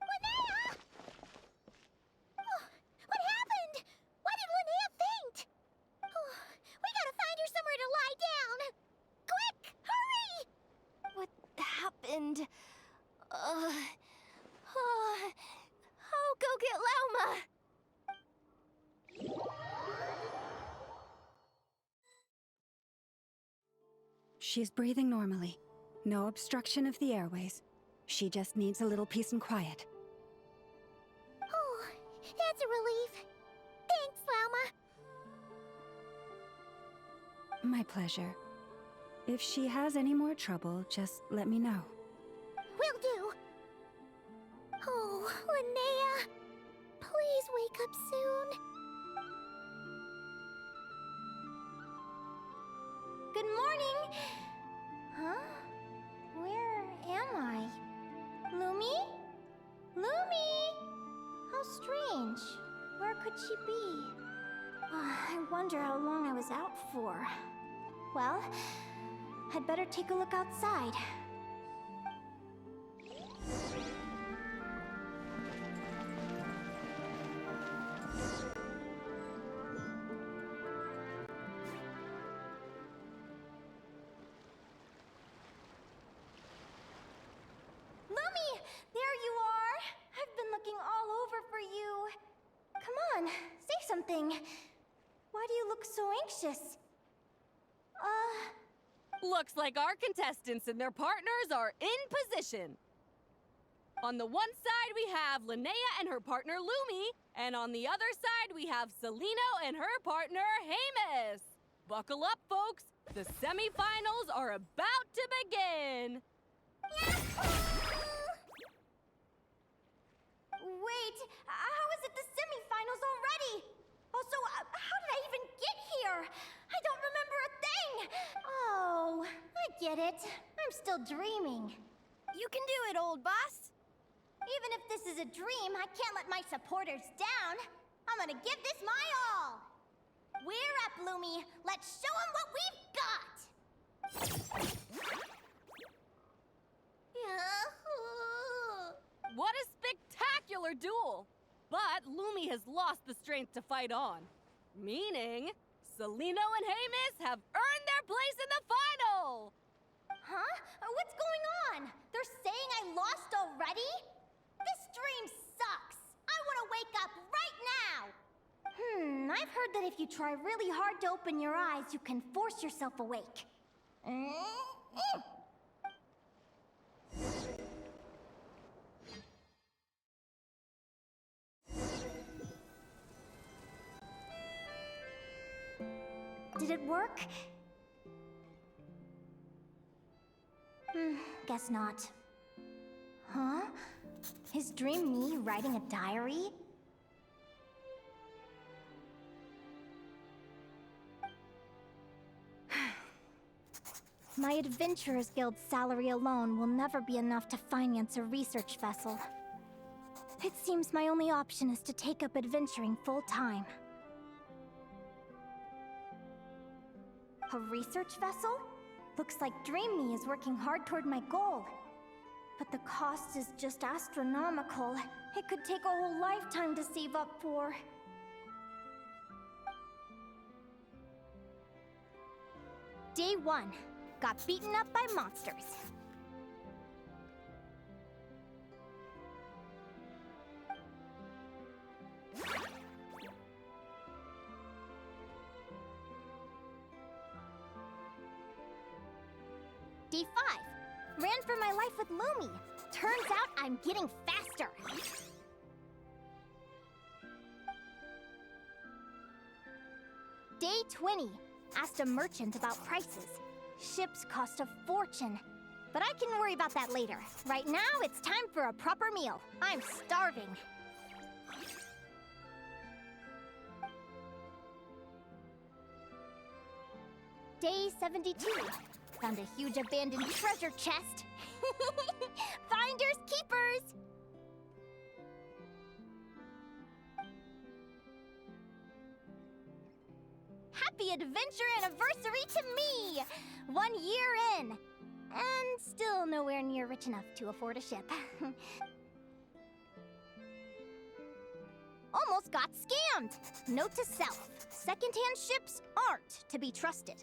Linnea! Oh, what happened? Why did Linnea faint? Oh, we gotta find her somewhere to lie down! Quick! Hurry! What happened? I'll go get Lauma! She's breathing normally. No obstruction of the airways. She just needs a little peace and quiet. Oh, that's a relief. Thanks, Lauma. My pleasure. If she has any more trouble, just let me know. Will do. Oh, Linnea. Please wake up soon. Good morning! Huh? Where am I? Lumi? Lumi! How strange. Where could she be? I wonder how long I was out for. Well, I'd better take a look outside. Lumi! There you are! I've been looking all over for you. Come on, say something. Why do you look so anxious? Looks like our contestants and their partners are in position. On the one side, we have Linnea and her partner Lumi, and on the other side, we have Celino and her partner Hemus. Buckle up, folks. The semifinals are about to begin. Wait, how is it the semifinals already? Also, how did I even get here? I don't remember a thing! Oh, I get it. I'm still dreaming. You can do it, old boss. Even if this is a dream, I can't let my supporters down. I'm gonna give this my all. We're up, Lumi. Let's show them what we've got! What a spectacular duel! But Lumi has lost the strength to fight on. Meaning, Celino and Hemus have earned their place in the final! Huh? What's going on? They're saying I lost already? This dream sucks! I want to wake up right now! if you try really hard to open your eyes, you can force yourself awake. Did it work? Guess not. Huh? Is Dream me writing a diary? My Adventurers Guild salary alone will never be enough to finance a research vessel. It seems my only option is to take up adventuring full-time. A research vessel? Looks like Dream Me is working hard toward my goal. But the cost is just astronomical. It could take a whole lifetime to save up for. Day 1. Got beaten up by monsters. Day 5. Ran for my life with Lumi. Turns out I'm getting faster. Day 20. Asked a merchant about prices. Ships cost a fortune. But I can worry about that later. Right now, it's time for a proper meal. I'm starving. Day 72. Found a huge abandoned treasure chest. Finders keepers! Happy adventure anniversary to me! 1 year in. And still nowhere near rich enough to afford a ship. Almost got scammed! Note to self, secondhand ships aren't to be trusted.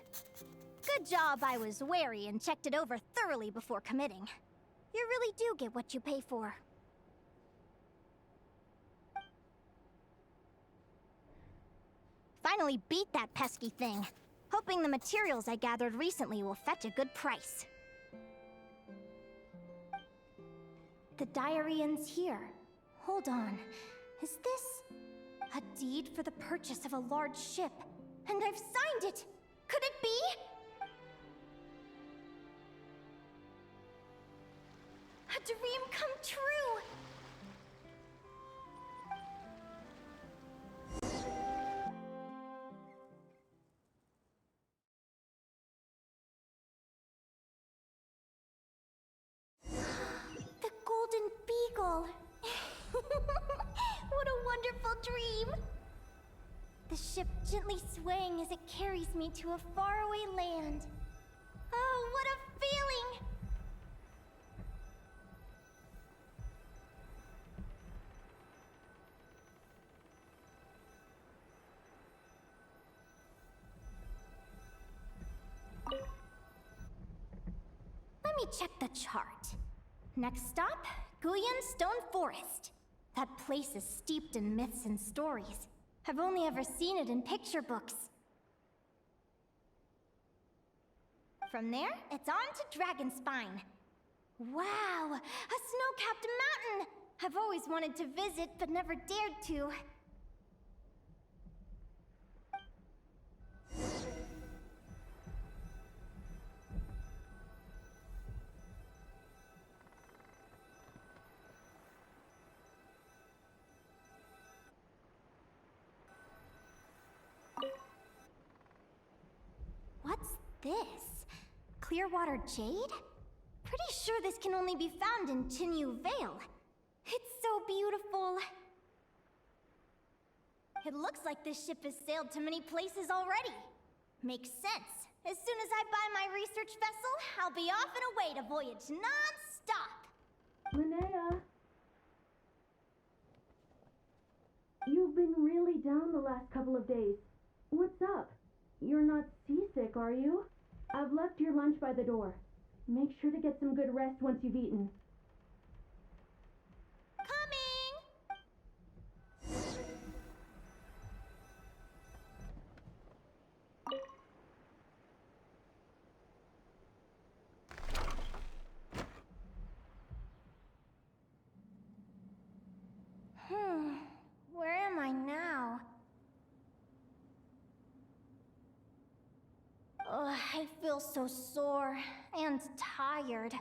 Good job I was wary and checked it over thoroughly before committing. You really do get what you pay for. Finally beat that pesky thing. Hoping the materials I gathered recently will fetch a good price. The diary ends here. Hold on. Is this a deed for the purchase of a large ship? And I've signed it! Could it be? A dream come true! The Golden Beagle! What a wonderful dream! The ship gently swaying as it carries me to a faraway land. Oh, what a feeling! Let me check the chart. Next stop, Guyan Stone Forest. That place is steeped in myths and stories. I've only ever seen it in picture books. From there, it's on to Dragonspine. Wow, a snow-capped mountain! I've always wanted to visit, but never dared to. What's this? Clearwater jade? Pretty sure this can only be found in Chinyu Vale. It's so beautiful. It looks like this ship has sailed to many places already. Makes sense. As soon as I buy my research vessel, I'll be off and away to voyage non-stop. Linnea! You've been really down the last couple of days. What's up? You're not seasick, are you? I've left your lunch by the door. Make sure to get some good rest once you've eaten. Coming! still so sore and tired.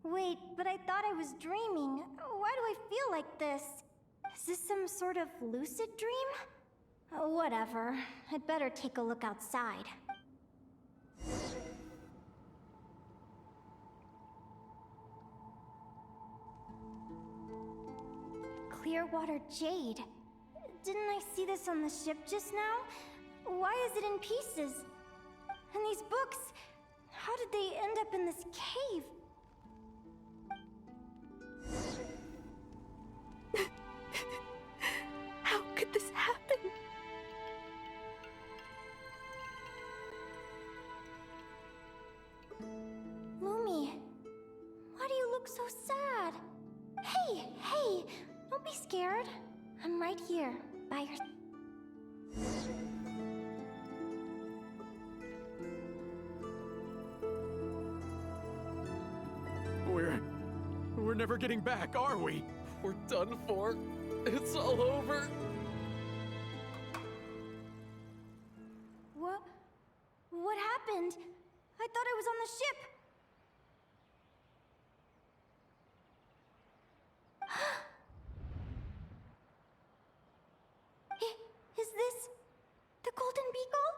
Wait, but I thought I was dreaming. Why do I feel like this? Is this some sort of lucid dream? Whatever. I'd better take a look outside. Clearwater jade. Didn't I see this on the ship just now? Why is it in pieces? And these books, how did they end up in this cave? How could this happen? Lumi, why do you look so sad? Hey, hey, don't be scared. I'm right here, by your... We're never getting back, are we? We're done for. It's all over. What happened? I thought I was on the ship. Is this the Golden Beagle?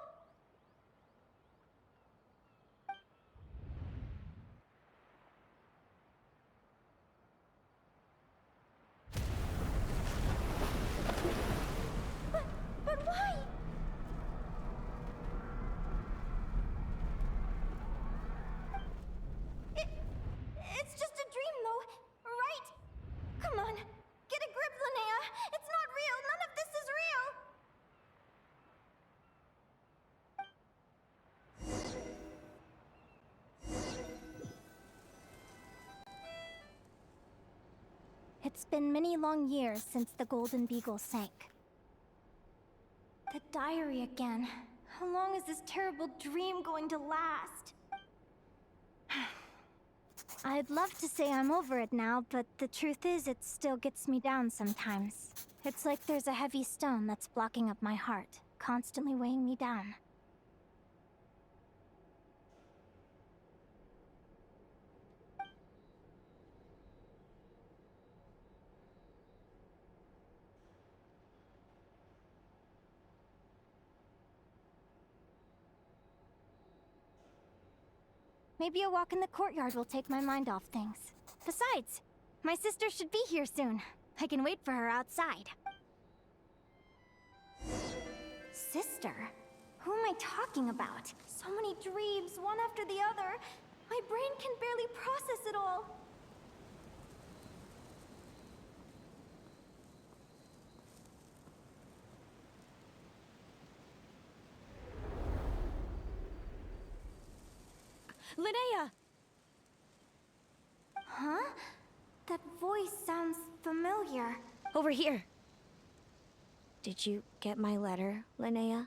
But why? It's just a dream, though, right? Come on, get a grip, Linnea. It's not real. None of this is real. It's been many long years since the Golden Beagle sank. The diary again. How long is this terrible dream going to last? I'd love to say I'm over it now, but the truth is it still gets me down sometimes. It's like there's a heavy stone that's blocking up my heart, constantly weighing me down. Maybe a walk in the courtyard will take my mind off things. Besides, my sister should be here soon. I can wait for her outside. Sister? Who am I talking about? So many dreams, one after the other. My brain can barely process it all. Linnea! Huh? That voice sounds familiar. Over here. Did you get my letter, Linnea?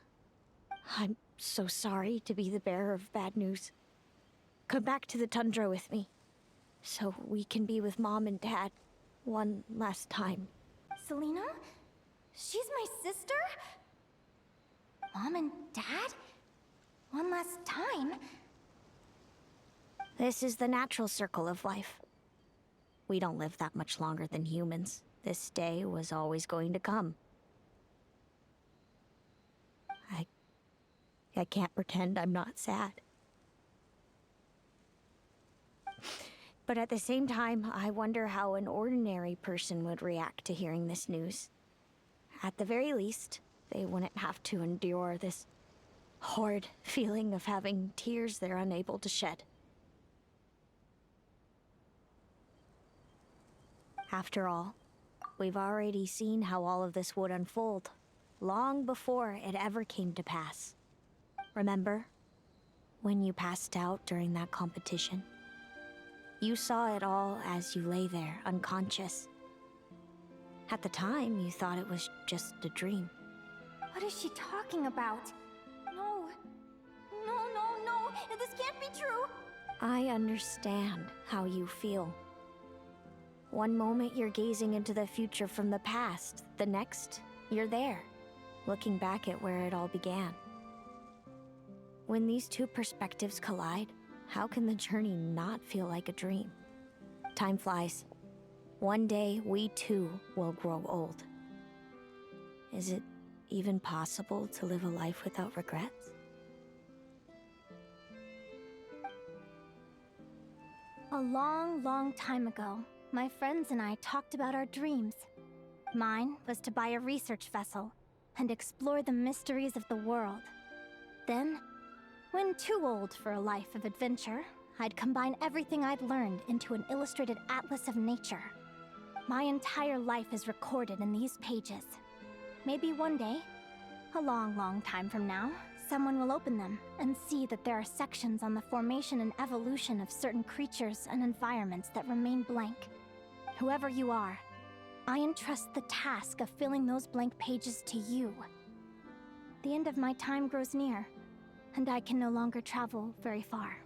I'm so sorry to be the bearer of bad news. Come back to the tundra with me, so we can be with Mom and Dad one last time. Selena? She's my sister? Mom and Dad? One last time? This is the natural circle of life. We don't live that much longer than humans. This day was always going to come. I can't pretend I'm not sad. But at the same time, I wonder how an ordinary person would react to hearing this news. At the very least, they wouldn't have to endure this horrid feeling of having tears they're unable to shed. After all, we've already seen how all of this would unfold, long before it ever came to pass. Remember, when you passed out during that competition? You saw it all as you lay there, unconscious. At the time, you thought it was just a dream. What is she talking about? No. This can't be true. I understand how you feel. One moment you're gazing into the future from the past, the next, you're there, looking back at where it all began. When these two perspectives collide, how can the journey not feel like a dream? Time flies. One day, we too will grow old. Is it even possible to live a life without regrets? A long, long time ago, my friends and I talked about our dreams. Mine was to buy a research vessel and explore the mysteries of the world. Then, when too old for a life of adventure, I'd combine everything I'd learned into an illustrated atlas of nature. My entire life is recorded in these pages. Maybe one day, a long, long time from now, someone will open them and see that there are sections on the formation and evolution of certain creatures and environments that remain blank. Whoever you are, I entrust the task of filling those blank pages to you. The end of my time grows near, and I can no longer travel very far.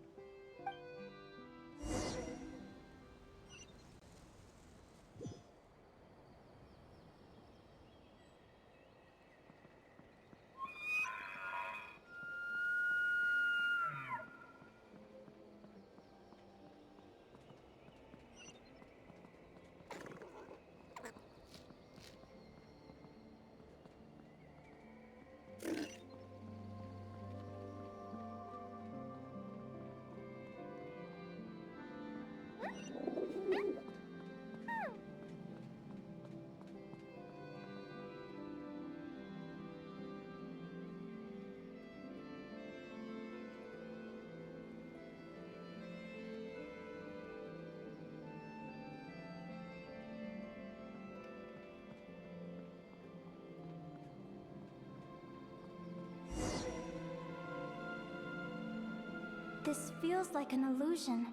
This feels like an illusion,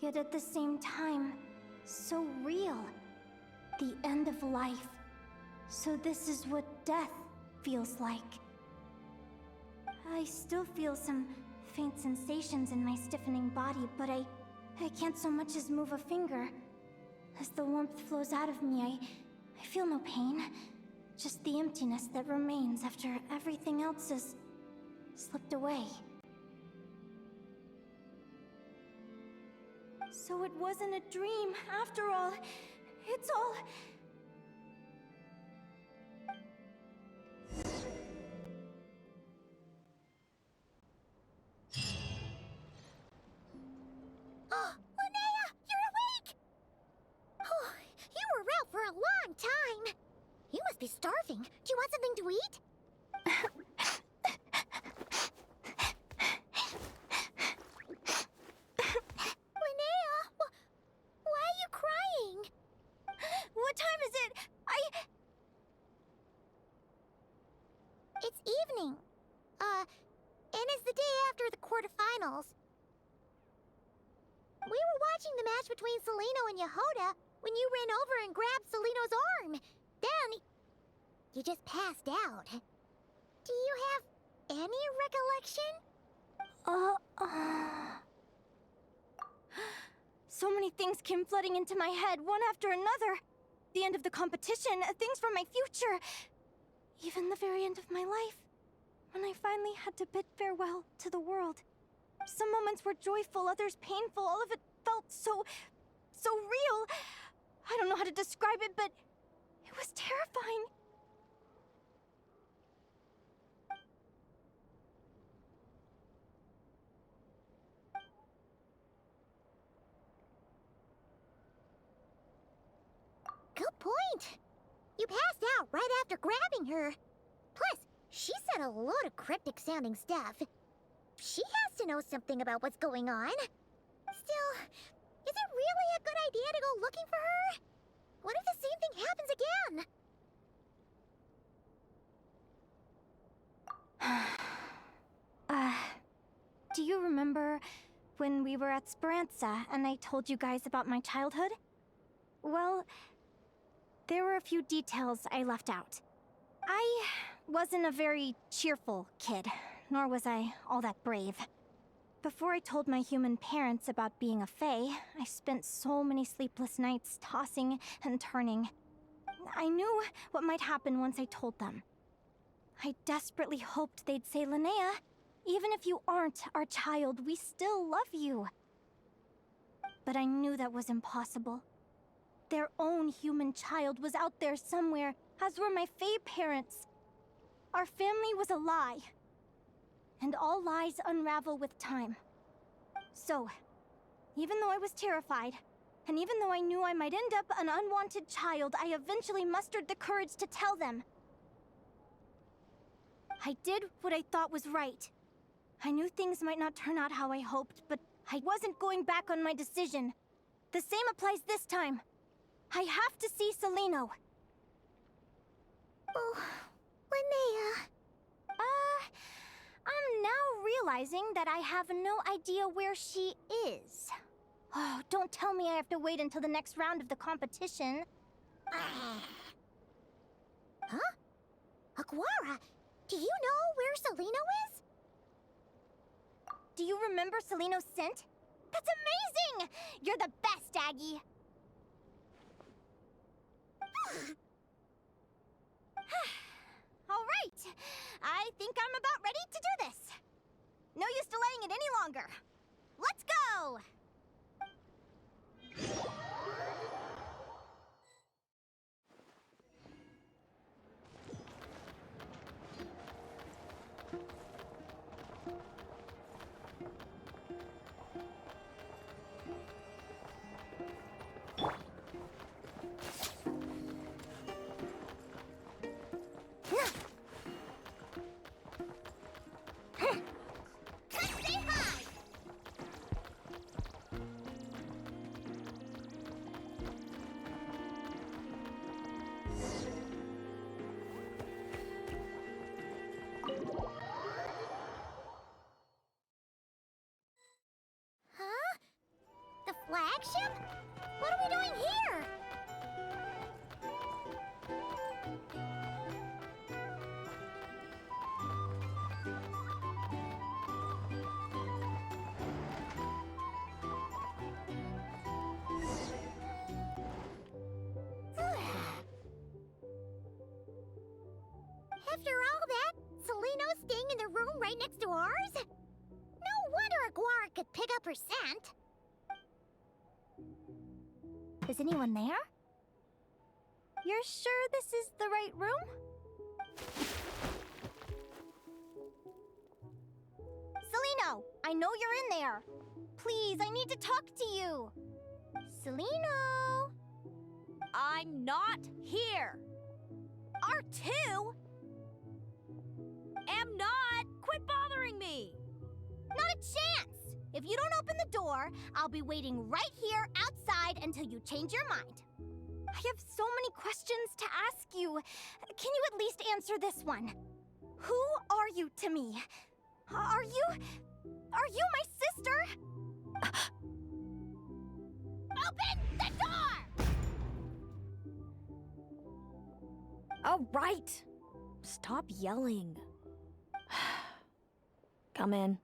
yet at the same time, so real. The end of life. So this is what death feels like. I still feel some faint sensations in my stiffening body, but I can't so much as move a finger. As the warmth flows out of me, I feel no pain. Just the emptiness that remains after everything else has slipped away. So it wasn't a dream, after all. It's all... Oh, Linnea, you're awake! Oh, you were out for a long time. You must be starving. Do you want something to eat? Linnea, why are you crying? What time is it? It's evening. And it's the day after the quarterfinals. We were watching the match between Celino and Yehoda when you ran over and grabbed Celino's arm. Then, you just passed out. Do you have any recollection? So many things came flooding into my head, one after another. The end of the competition, things from my future. Even the very end of my life. When I finally had to bid farewell to the world. Some moments were joyful, others painful. All of it felt so real. I don't know how to describe it, but it was terrifying. Good point. You passed out right after grabbing her. Plus, she said a load of cryptic-sounding stuff. She has to know something about what's going on. Still, is it really a good idea to go looking for her? What if the same thing happens again? Do you remember when we were at Speranza and I told you guys about my childhood? Well, there were a few details I left out. I wasn't a very cheerful kid, nor was I all that brave. Before I told my human parents about being a fae, I spent so many sleepless nights tossing and turning. I knew what might happen once I told them. I desperately hoped they'd say Linnea, Even if you aren't our child, we still love you. But I knew that was impossible. Their own human child was out there somewhere, as were my Fae parents. Our family was a lie. And all lies unravel with time. So, even though I was terrified, and even though I knew I might end up an unwanted child, I eventually mustered the courage to tell them. I did what I thought was right. I knew things might not turn out how I hoped, but I wasn't going back on my decision. The same applies this time. I have to see Celino. Oh, Linnea. I'm now realizing that I have no idea where she is. Oh, don't tell me I have to wait until the next round of the competition. Huh? Aguara, do you know where Celino is? Do you remember Celino's scent? That's amazing! You're the best, Aggie! All right, I think I'm about ready to do this. No use delaying it any longer. Let's go! Flagship? What are we doing here? After all that, Celino's staying in the room right next to ours? No wonder Aguara could pick up her scent. Is anyone there? You're sure this is the right room? Celino, I know you're in there. Please, I need to talk to you. Celino? I'm not here. R2? Am not. Quit bothering me. Not a chance. If you don't open the door, I'll be waiting right here outside until you change your mind. I have so many questions to ask you. Can you at least answer this one? Who are you to me? Are you my sister? Open the door! All right. Stop yelling. Come in.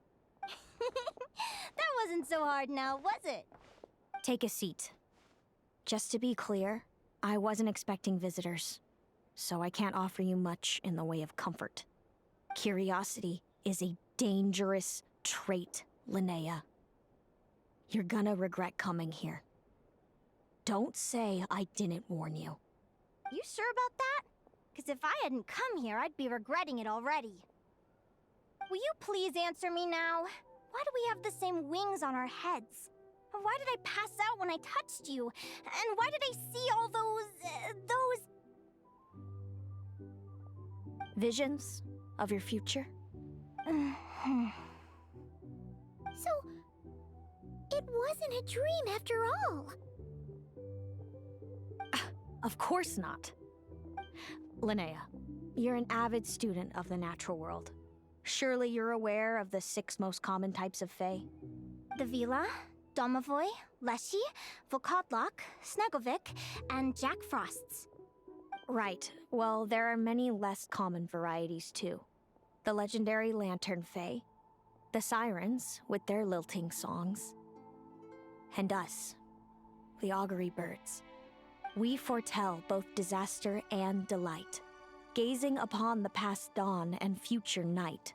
That wasn't so hard now, was it? Take a seat. Just to be clear, I wasn't expecting visitors, so I can't offer you much in the way of comfort. Curiosity is a dangerous trait, Linnea. You're gonna regret coming here. Don't say I didn't warn you. You sure about that? Because if I hadn't come here, I'd be regretting it already. Will you please answer me now? Why do we have the same wings on our heads? Why did I pass out when I touched you? And why did I see all those... Visions of your future? So, it wasn't a dream after all. Of course not. Linnea, you're an avid student of the natural world. Surely you're aware of the 6 most common types of Fae? The Vila, Domovoy, Leshy, Volkodlok, Snegovic, and Jack Frosts. Right. Well, there are many less common varieties too. The legendary Lantern Fae, the Sirens with their lilting songs, and us, the Augury Birds. We foretell both disaster and delight, gazing upon the past dawn and future night.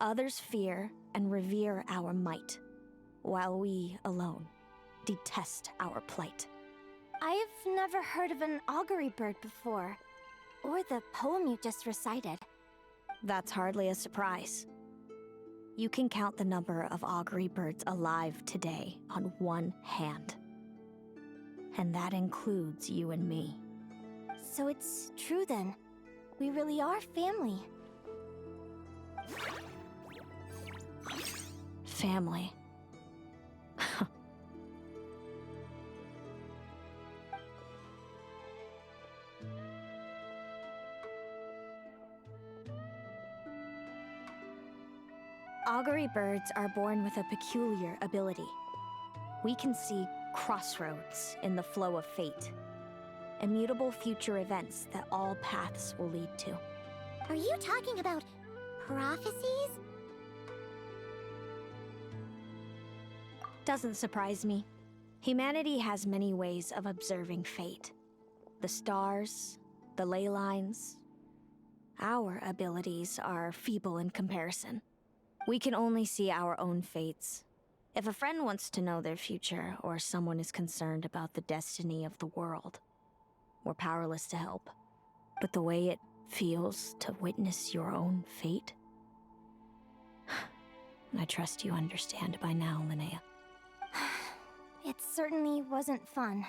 Others fear and revere our might, while we alone detest our plight. I've never heard of an augury bird before, or the poem you just recited. That's hardly a surprise. You can count the number of augury birds alive today on one hand. And that includes you and me. So it's true then. We really are family. Family. Augury birds are born with a peculiar ability. We can see crossroads in the flow of fate. Immutable future events that all paths will lead to. Are you talking about prophecies? Doesn't surprise me. Humanity has many ways of observing fate. The stars, the ley lines. Our abilities are feeble in comparison. We can only see our own fates. If a friend wants to know their future, or someone is concerned about the destiny of the world, we're powerless to help. But the way it feels to witness your own fate, I trust you understand by now, Linnea. It certainly wasn't fun.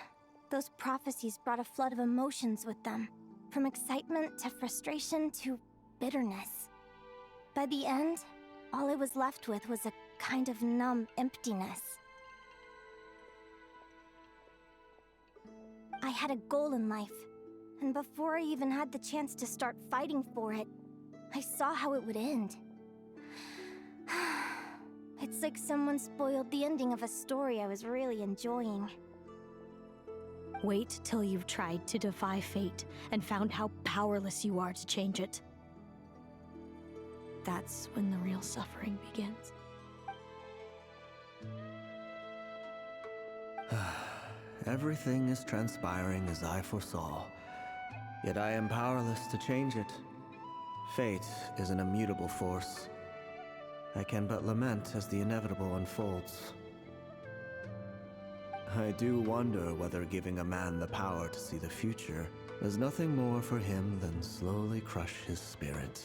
Those prophecies brought a flood of emotions with them. From excitement to frustration to bitterness. By the end, all I was left with was a kind of numb emptiness. I had a goal in life, and before I even had the chance to start fighting for it, I saw how it would end. It's like someone spoiled the ending of a story I was really enjoying. Wait till you've tried to defy fate and found how powerless you are to change it. That's when the real suffering begins. Everything is transpiring as I foresaw, yet I am powerless to change it. Fate is an immutable force. I can but lament as the inevitable unfolds. I do wonder whether giving a man the power to see the future is nothing more for him than slowly crush his spirit.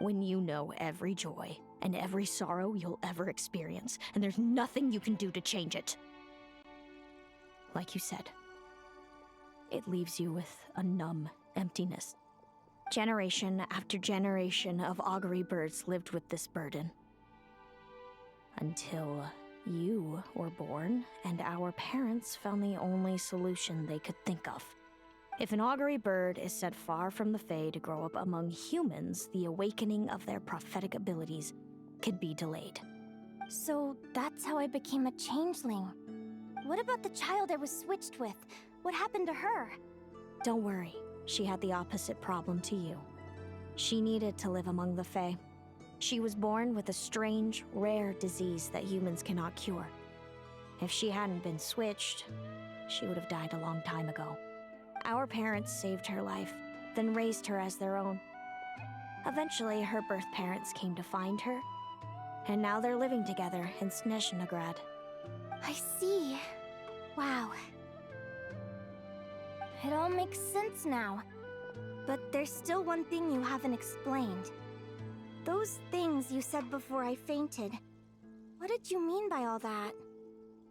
When you know every joy and every sorrow you'll ever experience, and there's nothing you can do to change it. Like you said, it leaves you with a numb emptiness. Generation after generation of augury birds lived with this burden. Until you were born, and our parents found the only solution they could think of. If an augury bird is set far from the Fae to grow up among humans, the awakening of their prophetic abilities could be delayed. So that's how I became a changeling. What about the child I was switched with? What happened to her? Don't worry, she had the opposite problem to you. She needed to live among the Fae. She was born with a strange, rare disease that humans cannot cure. If she hadn't been switched, she would have died a long time ago. Our parents saved her life, then raised her as their own. Eventually, her birth parents came to find her, and now they're living together in Genshinimpact. I see. Wow. It all makes sense now. But there's still one thing you haven't explained. Those things you said before I fainted. What did you mean by all that?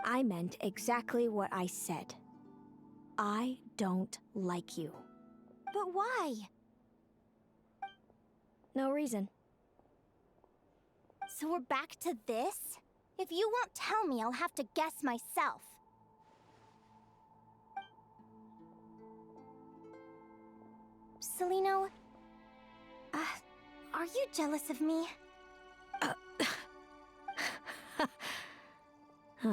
I meant exactly what I said. I don't like you. But why? No reason. So we're back to this? If you won't tell me, I'll have to guess myself. Celino, are you jealous of me?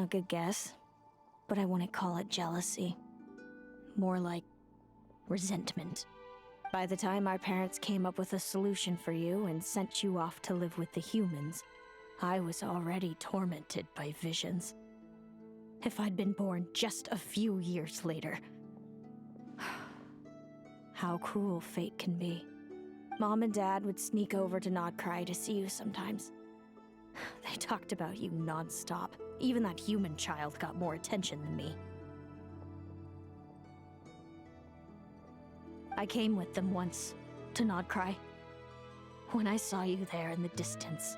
Good guess. But I wouldn't call it jealousy. More like resentment. By the time our parents came up with a solution for you and sent you off to live with the humans, I was already tormented by visions. If I'd been born just a few years later. How cruel fate can be. Mom and Dad would sneak over to Nodkrai to see you sometimes. They talked about you non-stop. Even that human child got more attention than me. I came with them once, to Nodkrai. When I saw you there in the distance,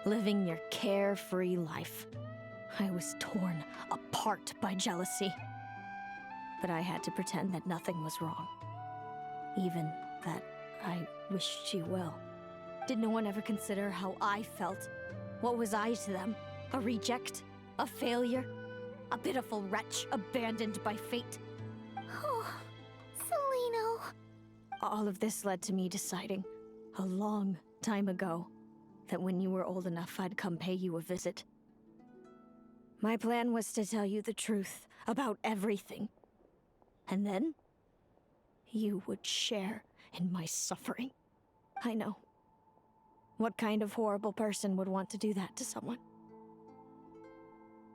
living your carefree life, I was torn apart by jealousy. But I had to pretend that nothing was wrong. Even that I wished you well. Did no one ever consider how I felt? What was I to them? A reject? A failure? A pitiful wretch abandoned by fate? Oh, Celino. All of this led to me deciding, a long time ago, that when you were old enough, I'd come pay you a visit. My plan was to tell you the truth about everything. And then, you would share in my suffering. I know. What kind of horrible person would want to do that to someone?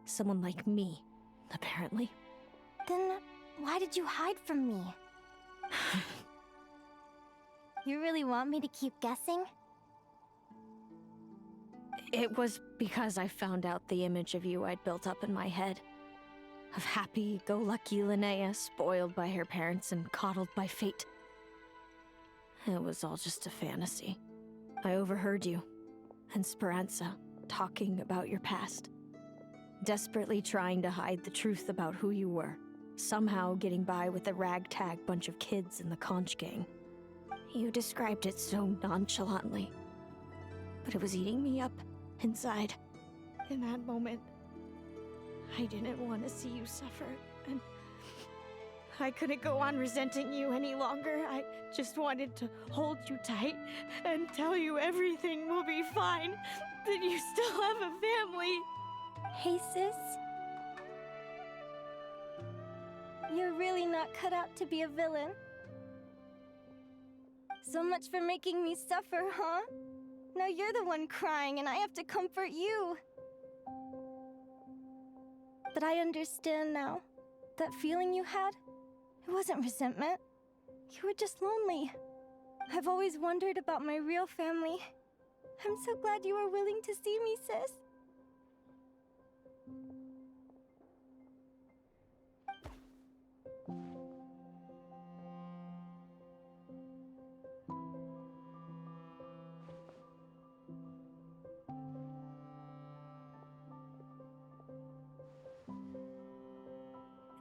Someone like me, apparently. Then, why did you hide from me? You really want me to keep guessing? It was because I found out the image of you I'd built up in my head. Of happy-go-lucky Linnea, spoiled by her parents and coddled by fate. It was all just a fantasy. I overheard you, and Speranza, talking about your past. Desperately trying to hide the truth about who you were. Somehow getting by with a ragtag bunch of kids in the conch gang. You described it so nonchalantly. But it was eating me up inside. In that moment, I didn't want to see you suffer, and I couldn't go on resenting you any longer. I just wanted to hold you tight and tell you everything will be fine, that you still have a family. Hey, sis. You're really not cut out to be a villain. So much for making me suffer, huh? Now you're the one crying and I have to comfort you. But I understand now. That feeling you had, it wasn't resentment. You were just lonely. I've always wondered about my real family. I'm so glad you were willing to see me, sis.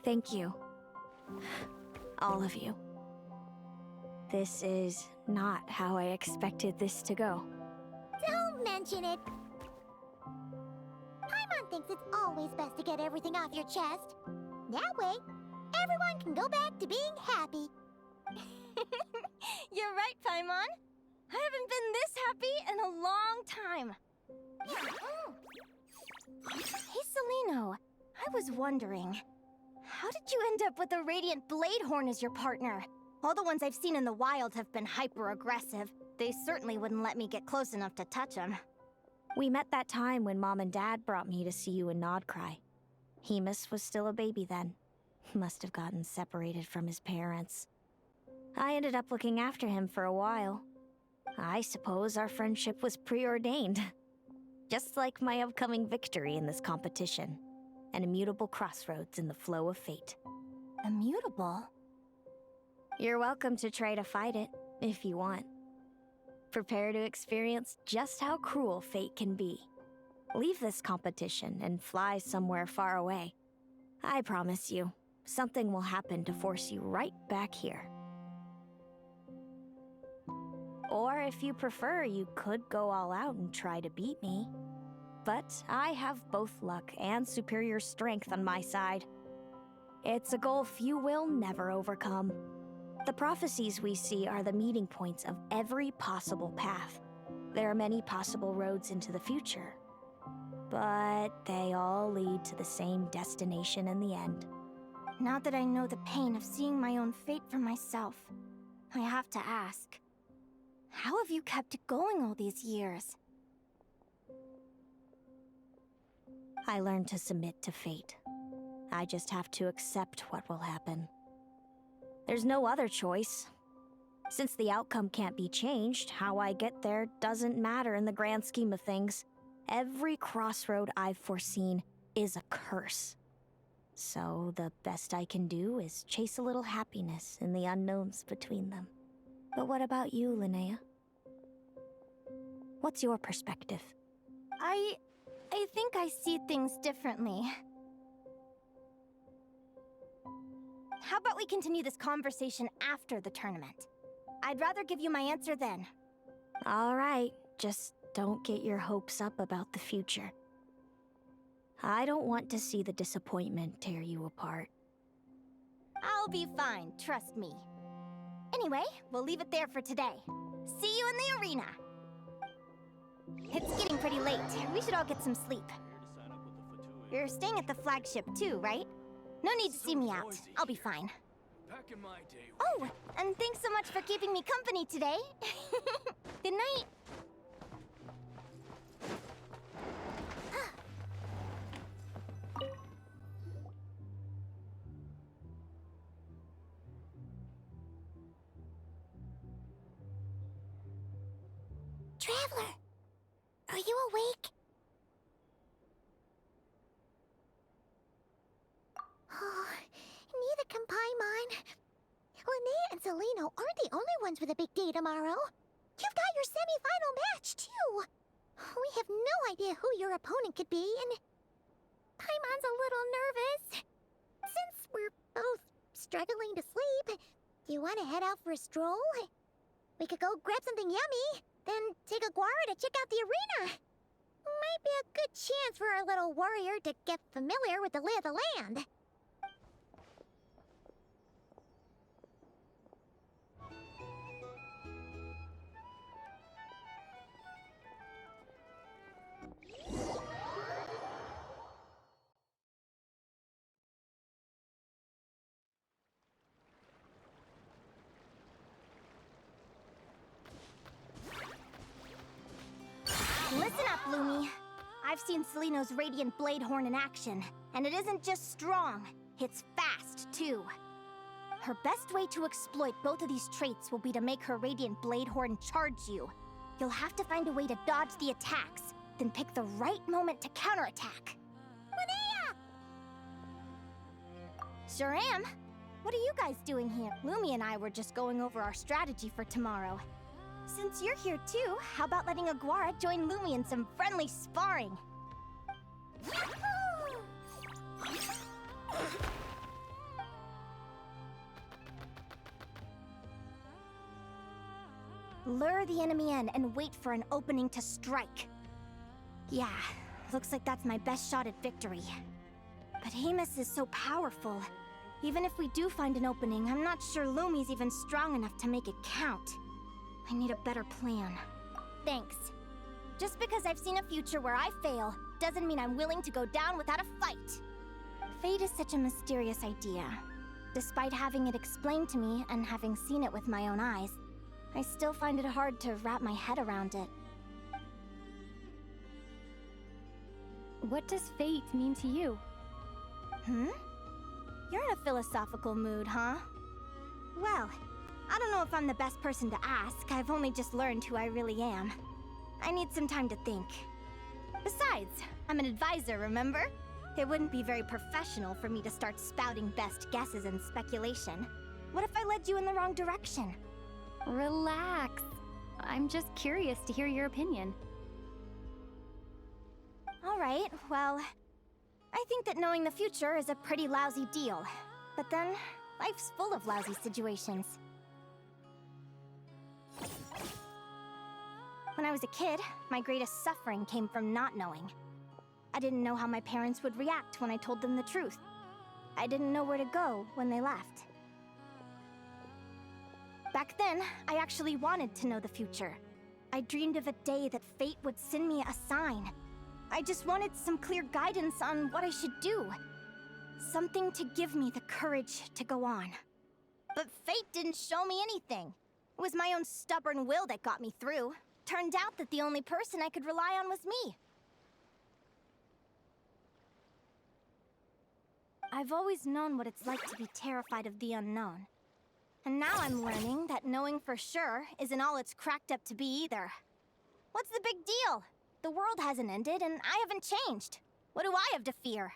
Thank you. All of you. This is not how I expected this to go. Don't mention it. Paimon thinks it's always best to get everything off your chest. That way, everyone can go back to being happy. You're right, Paimon. I haven't been this happy in a long time. Hey, Celino. I was wondering, how did you end up with a Radiant Bladehorn as your partner? All the ones I've seen in the wild have been hyper-aggressive. They certainly wouldn't let me get close enough to touch them. We met that time when Mom and Dad brought me to see you in nodkrai. Hemus was still a baby then. Must have gotten separated from his parents. I ended up looking after him for a while. I suppose our friendship was preordained. Just like my upcoming victory in this competition. An immutable crossroads in the flow of fate. Immutable? You're welcome to try to fight it, if you want. Prepare to experience just how cruel fate can be. Leave this competition and fly somewhere far away. I promise you, something will happen to force you right back here. Or if you prefer, you could go all out and try to beat me. But I have both luck and superior strength on my side. It's a goal few will never overcome. The prophecies we see are the meeting points of every possible path. There are many possible roads into the future. But they all lead to the same destination in the end. Now that I know the pain of seeing my own fate for myself, I have to ask, how have you kept it going all these years? I learned to submit to fate. I just have to accept what will happen. There's no other choice. Since the outcome can't be changed, how I get there doesn't matter in the grand scheme of things. Every crossroad I've foreseen is a curse. So the best I can do is chase a little happiness in the unknowns between them. But what about you, Linnea? What's your perspective? I think I see things differently. How about we continue this conversation after the tournament? I'd rather give you my answer then. All right, just don't get your hopes up about the future. I don't want to see the disappointment tear you apart. I'll be fine, trust me. Anyway, we'll leave it there for today. See you in the arena! It's getting pretty late. We should all get some sleep. You're staying at the flagship too, right? No need to see me out. I'll be fine. Oh, and thanks so much for keeping me company today. Good night. Traveler, are you awake? Oh, neither can Paimon. Linnea and Celino aren't the only ones with a big day tomorrow. You've got your semi-final match, too. We have no idea who your opponent could be, and Paimon's a little nervous. Since we're both struggling to sleep, do you want to head out for a stroll? We could go grab something yummy, then take a guara to check out the arena. Might be a good chance for our little warrior to get familiar with the lay of the land. Listen up, Lumi. I've seen Celino's Radiant Blade Horn in action, and it isn't just strong, it's fast, too. Her best way to exploit both of these traits will be to make her Radiant Blade Horn charge you. You'll have to find a way to dodge the attacks, then pick the right moment to counterattack. Linnea! Sure am. What are you guys doing here? Lumi and I were just going over our strategy for tomorrow. Since you're here too, how about letting Aguara join Lumi in some friendly sparring? Lure the enemy in and wait for an opening to strike. Yeah, looks like that's my best shot at victory. But Amos is so powerful. Even if we do find an opening, I'm not sure Lumi's even strong enough to make it count. I need a better plan. Thanks. Just because I've seen a future where I fail, doesn't mean I'm willing to go down without a fight. Fate is such a mysterious idea. Despite having it explained to me and having seen it with my own eyes, I still find it hard to wrap my head around it. What does fate mean to you? You're in a philosophical mood, huh? Well, I don't know if I'm the best person to ask. I've only just learned who I really am. I need some time to think. Besides, I'm an advisor, remember? It wouldn't be very professional for me to start spouting best guesses and speculation. What if I led you in the wrong direction? Relax. I'm just curious to hear your opinion. All right, well, I think that knowing the future is a pretty lousy deal. But then, life's full of lousy situations. When I was a kid, my greatest suffering came from not knowing. I didn't know how my parents would react when I told them the truth. I didn't know where to go when they left. Back then, I actually wanted to know the future. I dreamed of a day that fate would send me a sign. I just wanted some clear guidance on what I should do. Something to give me the courage to go on. But fate didn't show me anything. It was my own stubborn will that got me through. Turned out that the only person I could rely on was me. I've always known what it's like to be terrified of the unknown. And now I'm learning that knowing for sure isn't all it's cracked up to be either. What's the big deal? The world hasn't ended, and I haven't changed. What do I have to fear?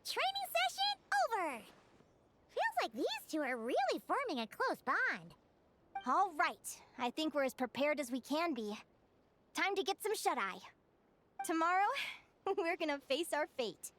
Training session over! Feels like these two are really forming a close bond. All right. I think we're as prepared as we can be. Time to get some shut-eye. Tomorrow, we're gonna face our fate.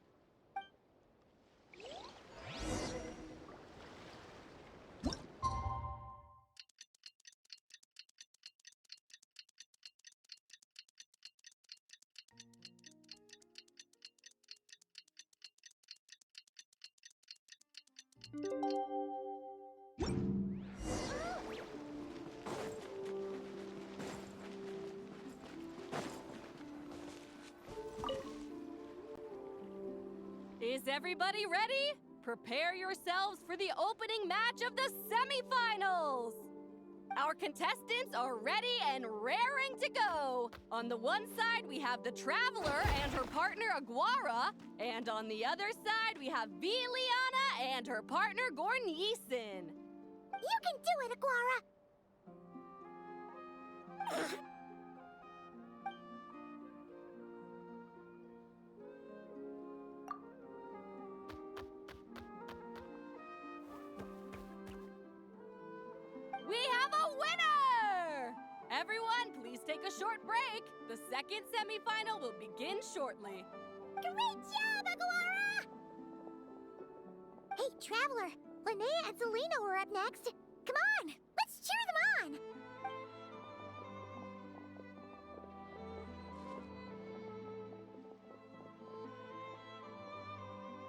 Is everybody ready? Prepare yourselves for the opening match of the semifinals! Our contestants are ready and raring to go. On the one side, we have the Traveler and her partner Aguara, and on the other side, we have Viliana and her partner Gornyesin. You can do it, Aguara! We have a winner! Everyone, please take a short break. The second semifinal will begin shortly. Great job, Aguara! Hey, Traveler, Linnea and Selena were up next. Come on, let's cheer them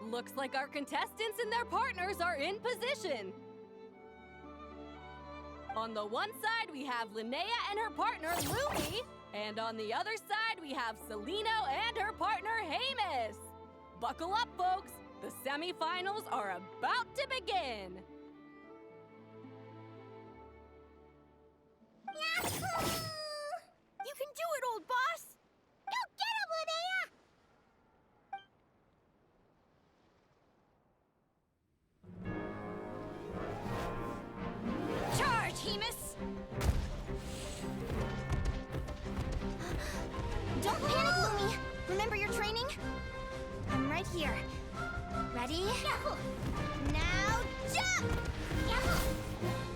on! Looks like our contestants and their partners are in position. On the one side, we have Linnea and her partner, Lumi. And on the other side, we have Celino and her partner, Hamus. Buckle up, folks. The semifinals are about to begin. Yahoo! You can do it, old boss! Go get him, Linnea! Charge, Hamus! Don't panic, Lumi! Remember your training? I'm right here. Ready? Yahoo! Now jump! Yahoo!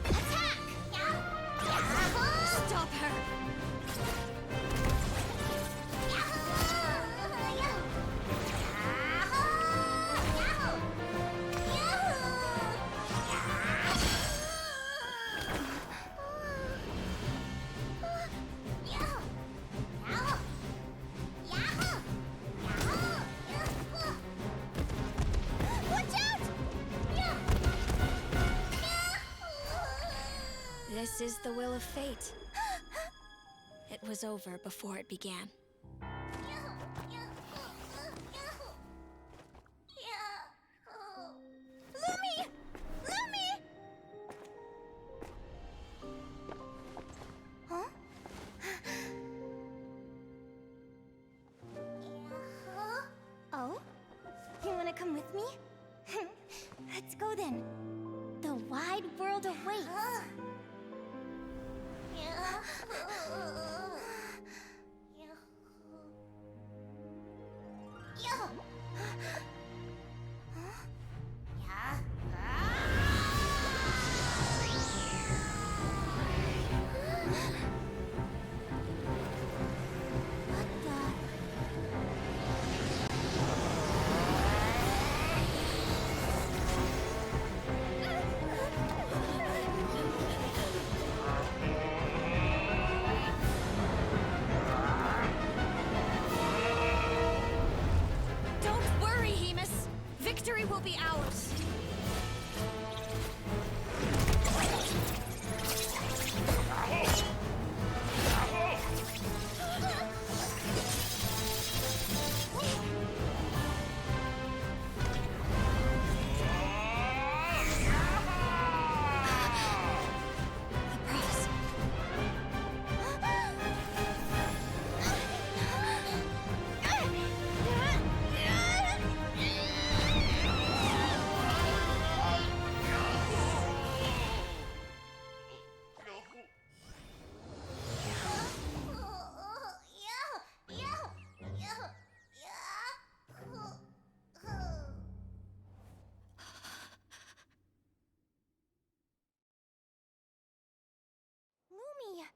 Attack! Yahoo! Stop her! This is the will of fate. It was over before it began. Lumi! Lumi! Huh? Oh? You wanna come with me? Let's go then. The wide world awaits. be ours. Lumi.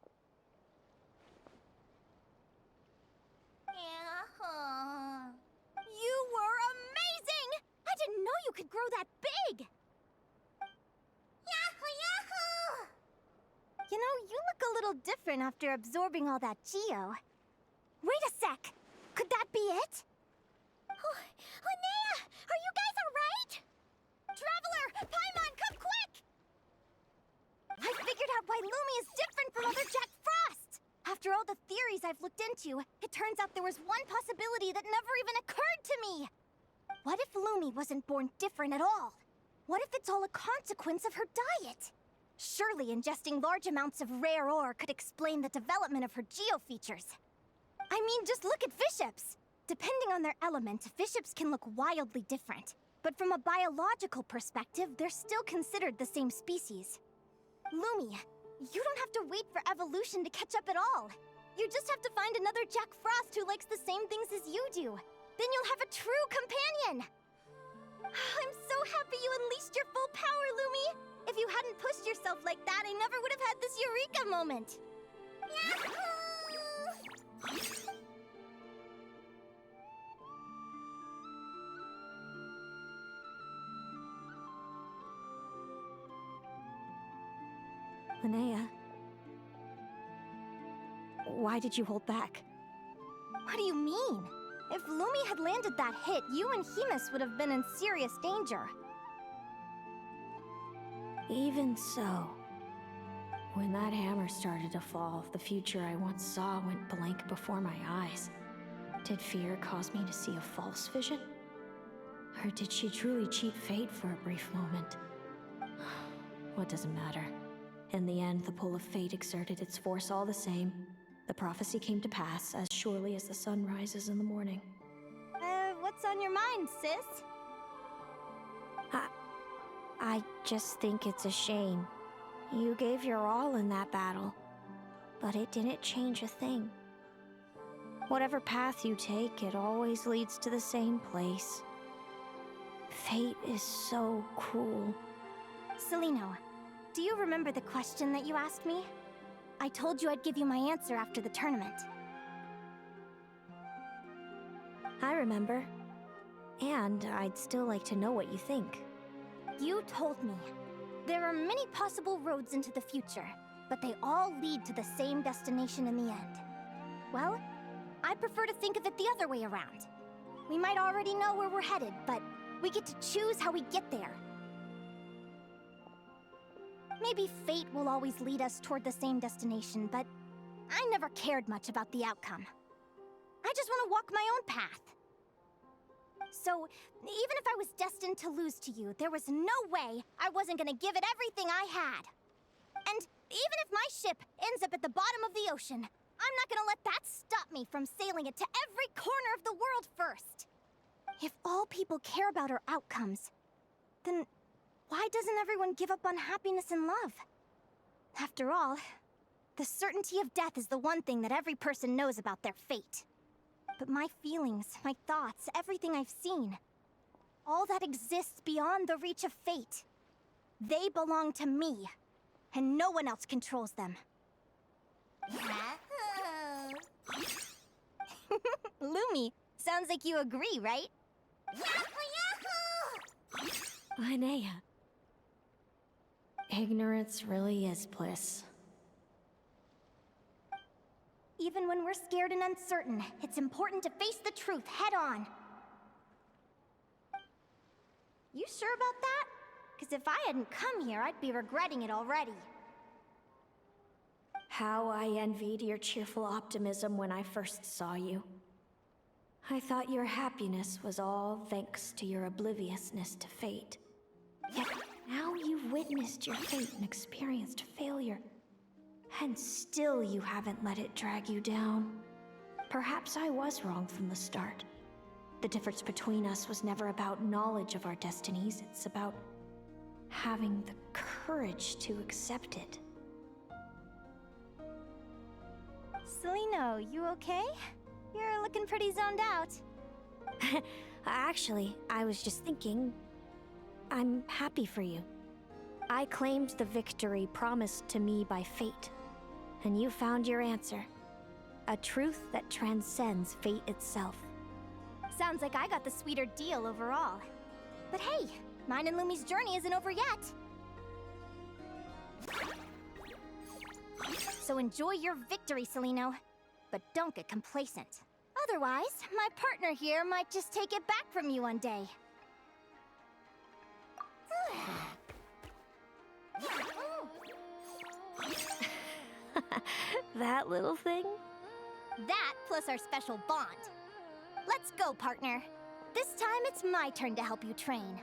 You were amazing! I didn't know you could grow that big! Yahoo, yahoo! You know, you look a little different after absorbing all that geo. Wait a sec! Could that be it? Linnea, are you guys alright? Traveler! Paimon, come quick! I figured out why Lumi is different from other Jack Frost! After all the theories I've looked into, it turns out there was one possibility that never even occurred to me! What if Lumi wasn't born different at all? What if it's all a consequence of her diet? Surely ingesting large amounts of rare ore could explain the development of her geo-features. I mean, just look at fiships! Depending on their element, fiships can look wildly different. But from a biological perspective, they're still considered the same species. Lumi, you don't have to wait for evolution to catch up at all. You just have to find another Jack Frost who likes the same things as you do. Then you'll have a true companion! I'm so happy you unleashed your full power, Lumi! If you hadn't pushed yourself like that, I never would have had this eureka moment! Yahoo! Linnea, why did you hold back? What do you mean? If Lumi had landed that hit, you and Hemus would have been in serious danger. Even so, when that hammer started to fall, the future I once saw went blank before my eyes. Did fear cause me to see a false vision? Or did she truly cheat fate for a brief moment? What does it matter? In the end, the pull of fate exerted its force all the same. The prophecy came to pass as surely as the sun rises in the morning. What's on your mind, sis? I just think it's a shame. You gave your all in that battle, but it didn't change a thing. Whatever path you take, it always leads to the same place. Fate is so cruel. Celino, do you remember the question that you asked me? I told you I'd give you my answer after the tournament. I remember. And I'd still like to know what you think. You told me. There are many possible roads into the future, but they all lead to the same destination in the end. Well, I prefer to think of it the other way around. We might already know where we're headed, but we get to choose how we get there. Maybe fate will always lead us toward the same destination, but I never cared much about the outcome. I just want to walk my own path. So, even if I was destined to lose to you, there was no way I wasn't gonna give it everything I had. And even if my ship ends up at the bottom of the ocean, I'm not gonna let that stop me from sailing it to every corner of the world first. If all people care about are outcomes, then why doesn't everyone give up on happiness and love? After all, the certainty of death is the one thing that every person knows about their fate. But my feelings, my thoughts, everything I've seen, all that exists beyond the reach of fate, they belong to me, and no one else controls them. Lumi, sounds like you agree, right? Yahoo! Linnea. Ignorance really is bliss. Even when we're scared and uncertain, it's important to face the truth head on. You sure about that? Because if I hadn't come here, I'd be regretting it already. How I envied your cheerful optimism when I first saw you. I thought your happiness was all thanks to your obliviousness to fate. Yet now you've witnessed your fate and experienced failure. And still you haven't let it drag you down. Perhaps I was wrong from the start. The difference between us was never about knowledge of our destinies, it's about having the courage to accept it. Celino, you okay? You're looking pretty zoned out. Actually, I was just thinking, I'm happy for you. I claimed the victory promised to me by fate, and you found your answer. A truth that transcends fate itself. Sounds like I got the sweeter deal overall. But hey, mine and Lumi's journey isn't over yet. So enjoy your victory, Celino. But don't get complacent. Otherwise, my partner here might just take it back from you one day. That little thing? That plus our special bond. Let's go, partner. This time it's my turn to help you train.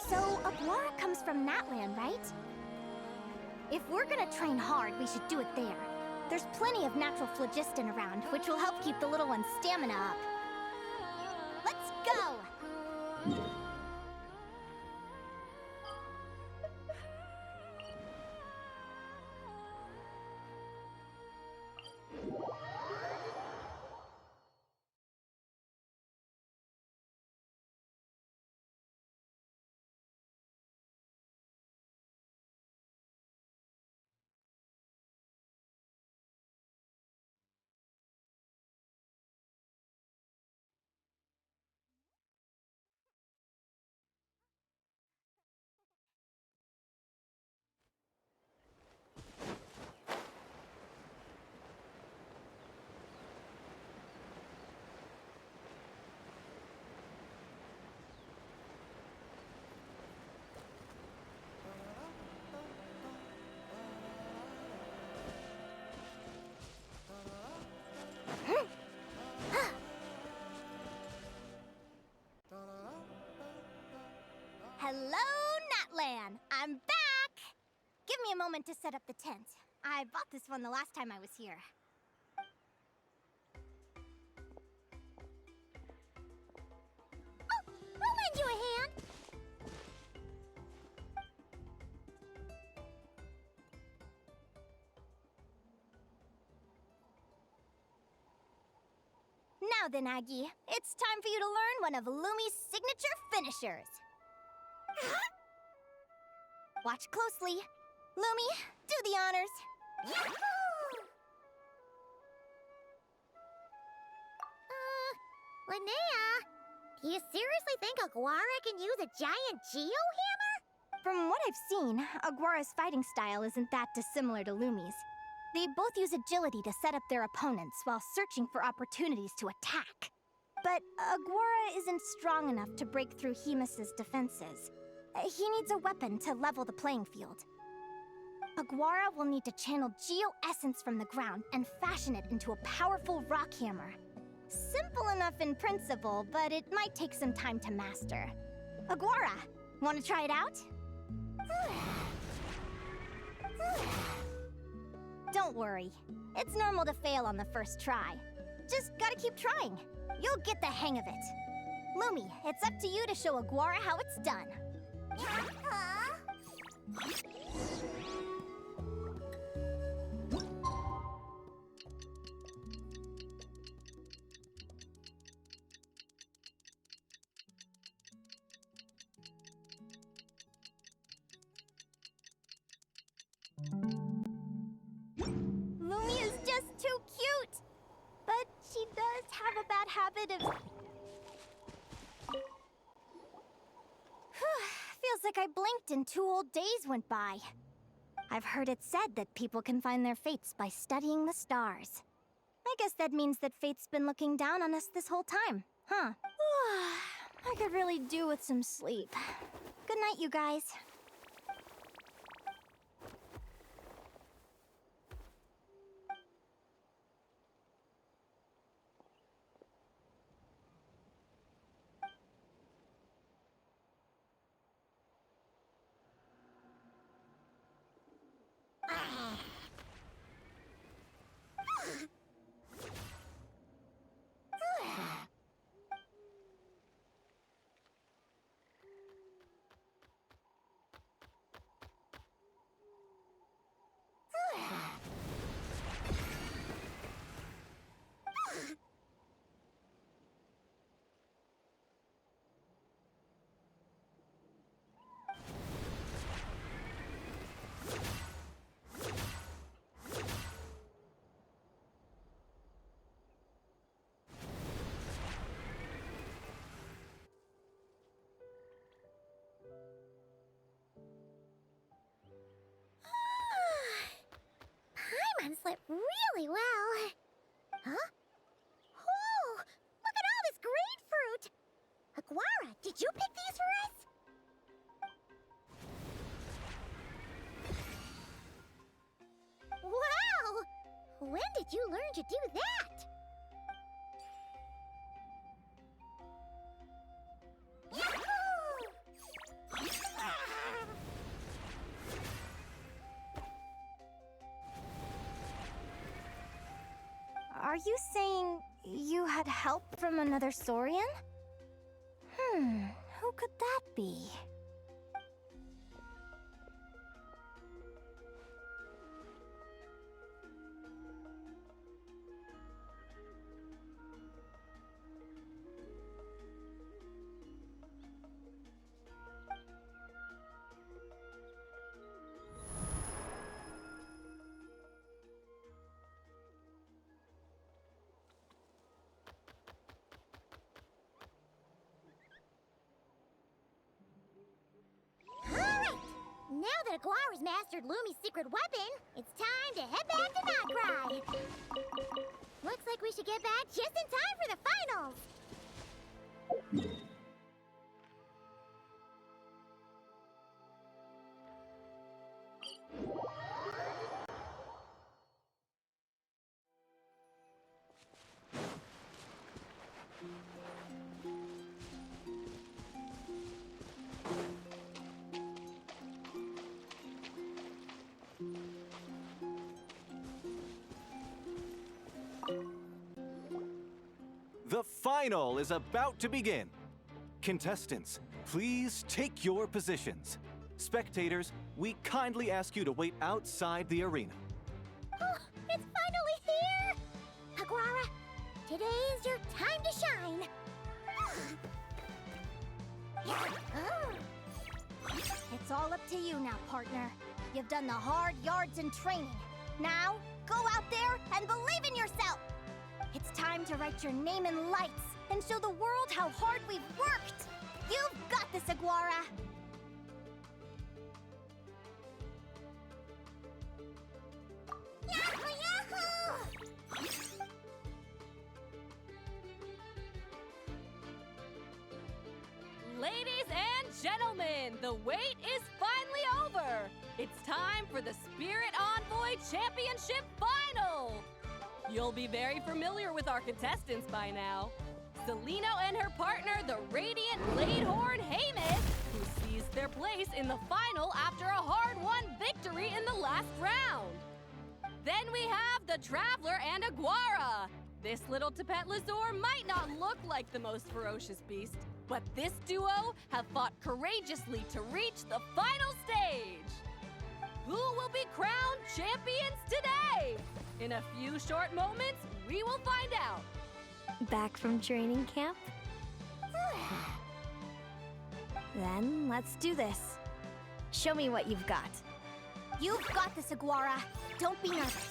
So, Aguara comes from Natlan, right? If we're gonna train hard, we should do it there. There's plenty of natural phlogiston around, which will help keep the little one's stamina up. Let's go! Hello, Natlan! I'm back! Give me a moment to set up the tent. I bought this one the last time I was here. Oh, I'll lend you a hand! Now then, Aggie, it's time for you to learn one of Lumi's signature finishers. Watch closely. Lumi, do the honors. Linnea, do you seriously think Aguara can use a giant geohammer? From what I've seen, Aguara's fighting style isn't that dissimilar to Lumi's. They both use agility to set up their opponents while searching for opportunities to attack. But Aguara isn't strong enough to break through Hemus's defenses. He needs a weapon to level the playing field. Aguara will need to channel geo-essence from the ground and fashion it into a powerful rock hammer. Simple enough in principle, but it might take some time to master. Aguara, want to try it out? Don't worry. It's normal to fail on the first try. Just gotta keep trying. You'll get the hang of it. Lumi, it's up to you to show Aguara how it's done. Lumi is just too cute! But she does have a bad habit of... Feels like I blinked and 2 whole days went by. I've heard it said that people can find their fates by studying the stars. I guess that means that fate's been looking down on us this whole time, huh? I could really do with some sleep. Good night, you guys. Paimon slept really well. Huh? Whoa! Look at all this grapefruit! Aguara, did you pick these for us? Wow! When did you learn to do that? Are you saying you had help from another Saurian? Who could that be? Now that Aguara's mastered Lumi's secret weapon, it's time to head back to Nodkrai. Looks like we should get back just in time for the finals. The final is about to begin. Contestants, please take your positions. Spectators, we kindly ask you to wait outside the arena. Oh, it's finally here! Aguara, today is your time to shine. It's all up to you now, partner. You've done the hard yards in training. Now, go out there and believe in yourself! It's time to write your name in lights and show the world how hard we've worked! You've got this, Aguara! Yahoo! Yahoo! Ladies and gentlemen, the wait is finally over. It's time for the Spirit Envoy Championship Final. You'll be very familiar with our contestants by now. Zelino and her partner, the Radiant Bladehorn Haymis, who seized their place in the final after a hard-won victory in the last round. Then we have the Traveler and Aguara. This little Tapet Lazur might not look like the most ferocious beast, but this duo have fought courageously to reach the final stage. Who will be crowned champions today? In a few short moments, we will find out. Back from training camp? Then let's do this. Show me what you've got. You've got this, Aguara. Don't be nervous.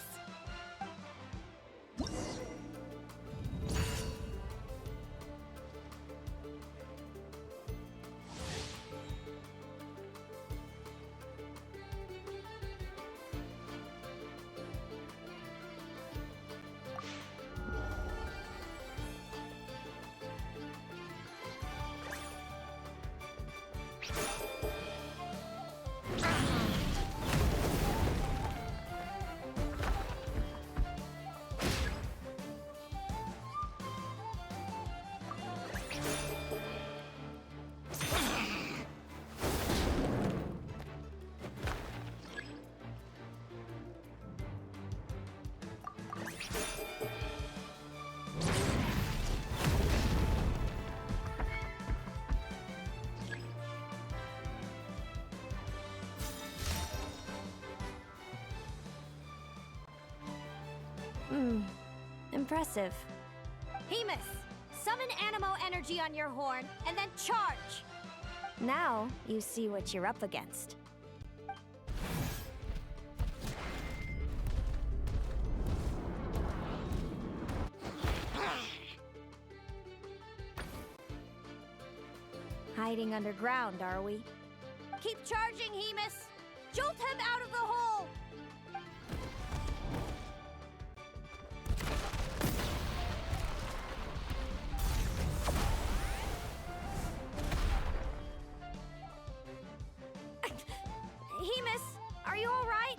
Impressive. Hemus, summon Animo energy on your horn, and then charge! Now, you see what you're up against. Hiding underground, are we? Keep charging, Hemus! Jolt him out of the hole! Hemus, are you all right?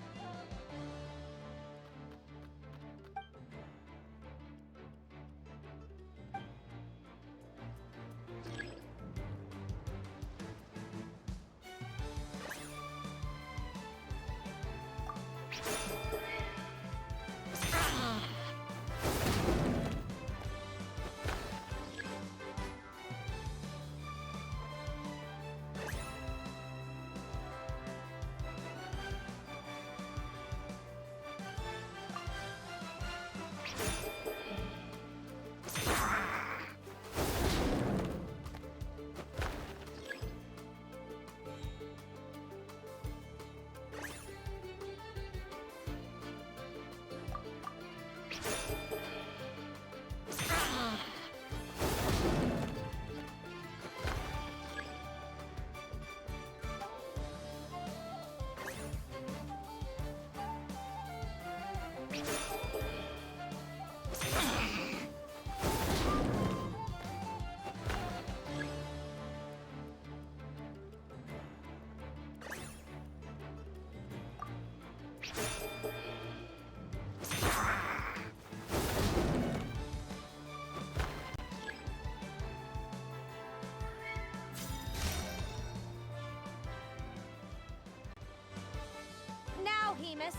Now, Hemus,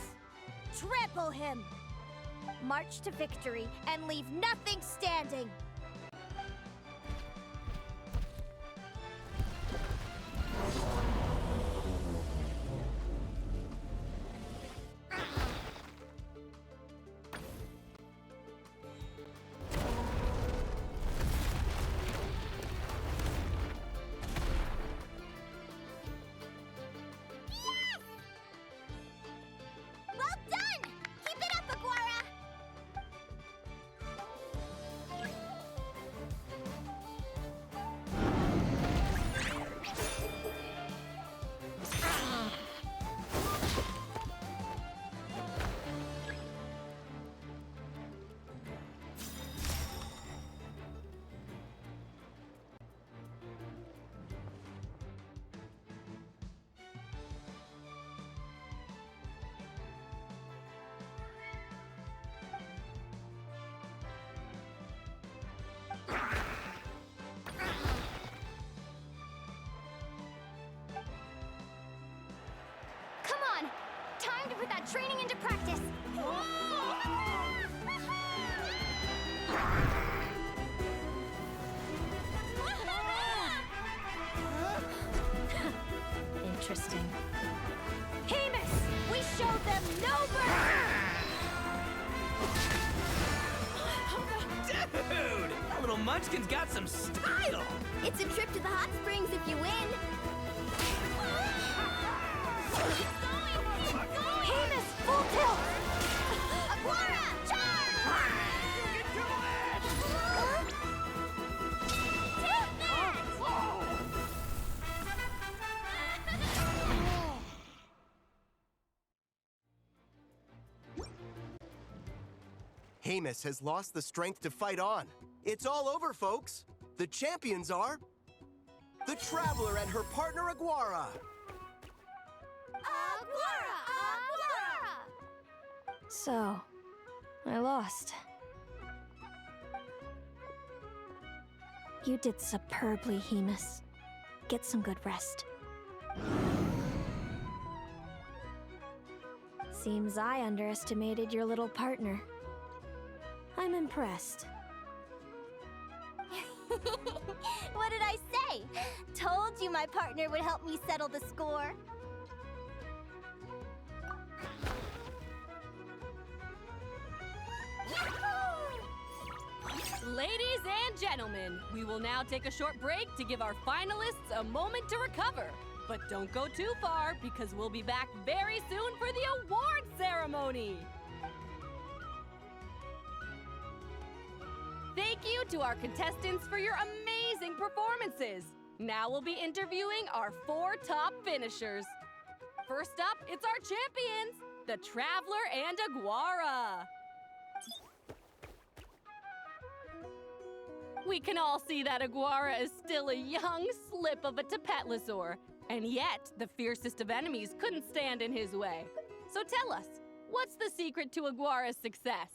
trample him! March to victory and leave nothing standing! Well done! Keep it up, Aguara! Come on! Time to put that training into practice! Interesting. Hemus! We showed them no mercy! Dude! That little munchkin's got some style! It's a trip to the hot springs if you win. Hemus, full tilt! Aguara, charge! Hemus has lost the strength to fight on. It's all over, folks. The champions are the Traveler and her partner Aguara. So, I lost. You did superbly, Hemus. Get some good rest. Seems I underestimated your little partner. I'm impressed. What did I say? Told you my partner would help me settle the score. Ladies and gentlemen, we will now take a short break to give our finalists a moment to recover. But don't go too far, because we'll be back very soon for the award ceremony! Thank you to our contestants for your amazing performances! Now we'll be interviewing our 4 top finishers. First up, it's our champions, the Traveler and Aguara. We can all see that Aguara is still a young slip of a Tapetlosaur, and yet the fiercest of enemies couldn't stand in his way. So tell us, what's the secret to Aguara's success?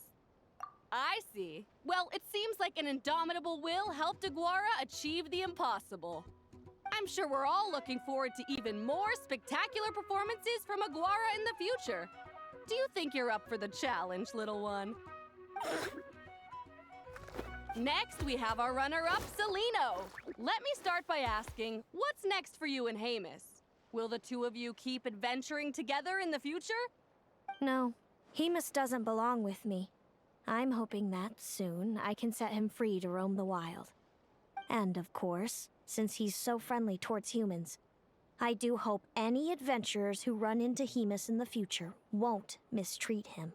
I see. Well, it seems like an indomitable will helped Aguara achieve the impossible. I'm sure we're all looking forward to even more spectacular performances from Aguara in the future. Do you think you're up for the challenge, little one? Next, we have our runner-up, Celino. Let me start by asking, what's next for you and Hamus? Will the two of you keep adventuring together in the future? No, Hamus doesn't belong with me. I'm hoping that soon I can set him free to roam the wild. And of course, since he's so friendly towards humans, I do hope any adventurers who run into Hamus in the future won't mistreat him.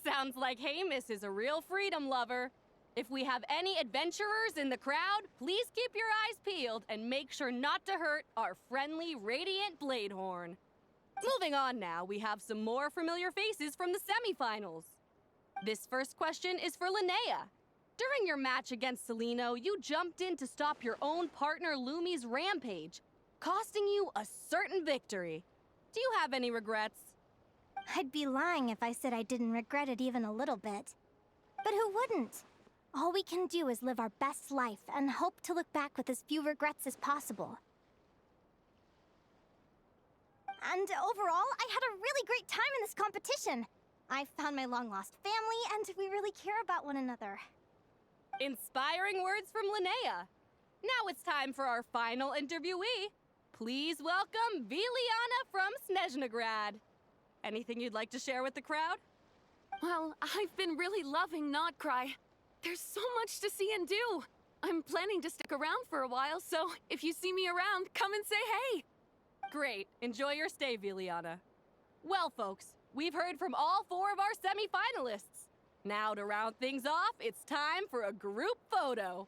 Sounds like Hamus is a real freedom lover. If we have any adventurers in the crowd, please keep your eyes peeled and make sure not to hurt our friendly Radiant Bladehorn. Moving on now, we have some more familiar faces from the semifinals. This first question is for Linnea. During your match against Celino, you jumped in to stop your own partner Lumi's rampage, costing you a certain victory. Do you have any regrets? I'd be lying if I said I didn't regret it even a little bit. But who wouldn't? All we can do is live our best life and hope to look back with as few regrets as possible. And overall, I had a really great time in this competition. I found my long-lost family, and we really care about one another. Inspiring words from Linnea. Now it's time for our final interviewee. Please welcome Viliana from Snezhnegrad. Anything you'd like to share with the crowd? Well, I've been really loving nodkrai. There's so much to see and do. I'm planning to stick around for a while, so if you see me around, come and say hey. Great. Enjoy your stay, Viliana. Well, folks, we've heard from all 4 of our semi-finalists. Now, to round things off, it's time for a group photo.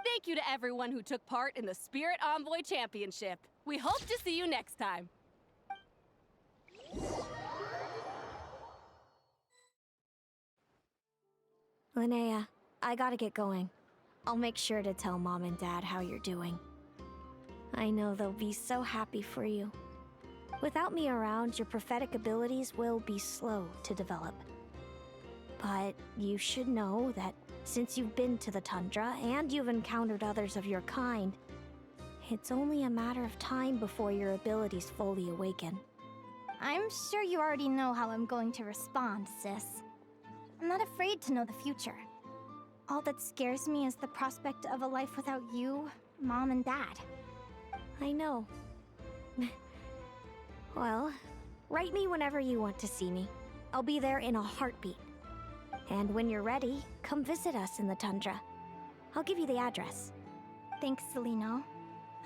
Thank you to everyone who took part in the Spirit Envoy Championship. We hope to see you next time. Linnea, I gotta get going. I'll make sure to tell Mom and Dad how you're doing. I know they'll be so happy for you. Without me around, your prophetic abilities will be slow to develop. But you should know that since you've been to the tundra and you've encountered others of your kind, it's only a matter of time before your abilities fully awaken. I'm sure you already know how I'm going to respond, sis. I'm not afraid to know the future. All that scares me is the prospect of a life without you, Mom, and Dad. I know. Well, write me whenever you want to see me. I'll be there in a heartbeat. And when you're ready, come visit us in the tundra. I'll give you the address. Thanks, Celino.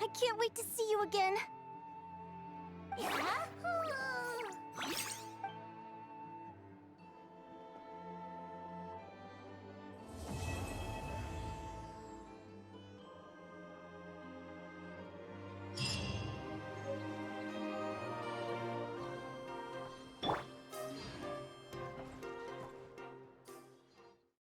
I can't wait to see you again. Yahoo!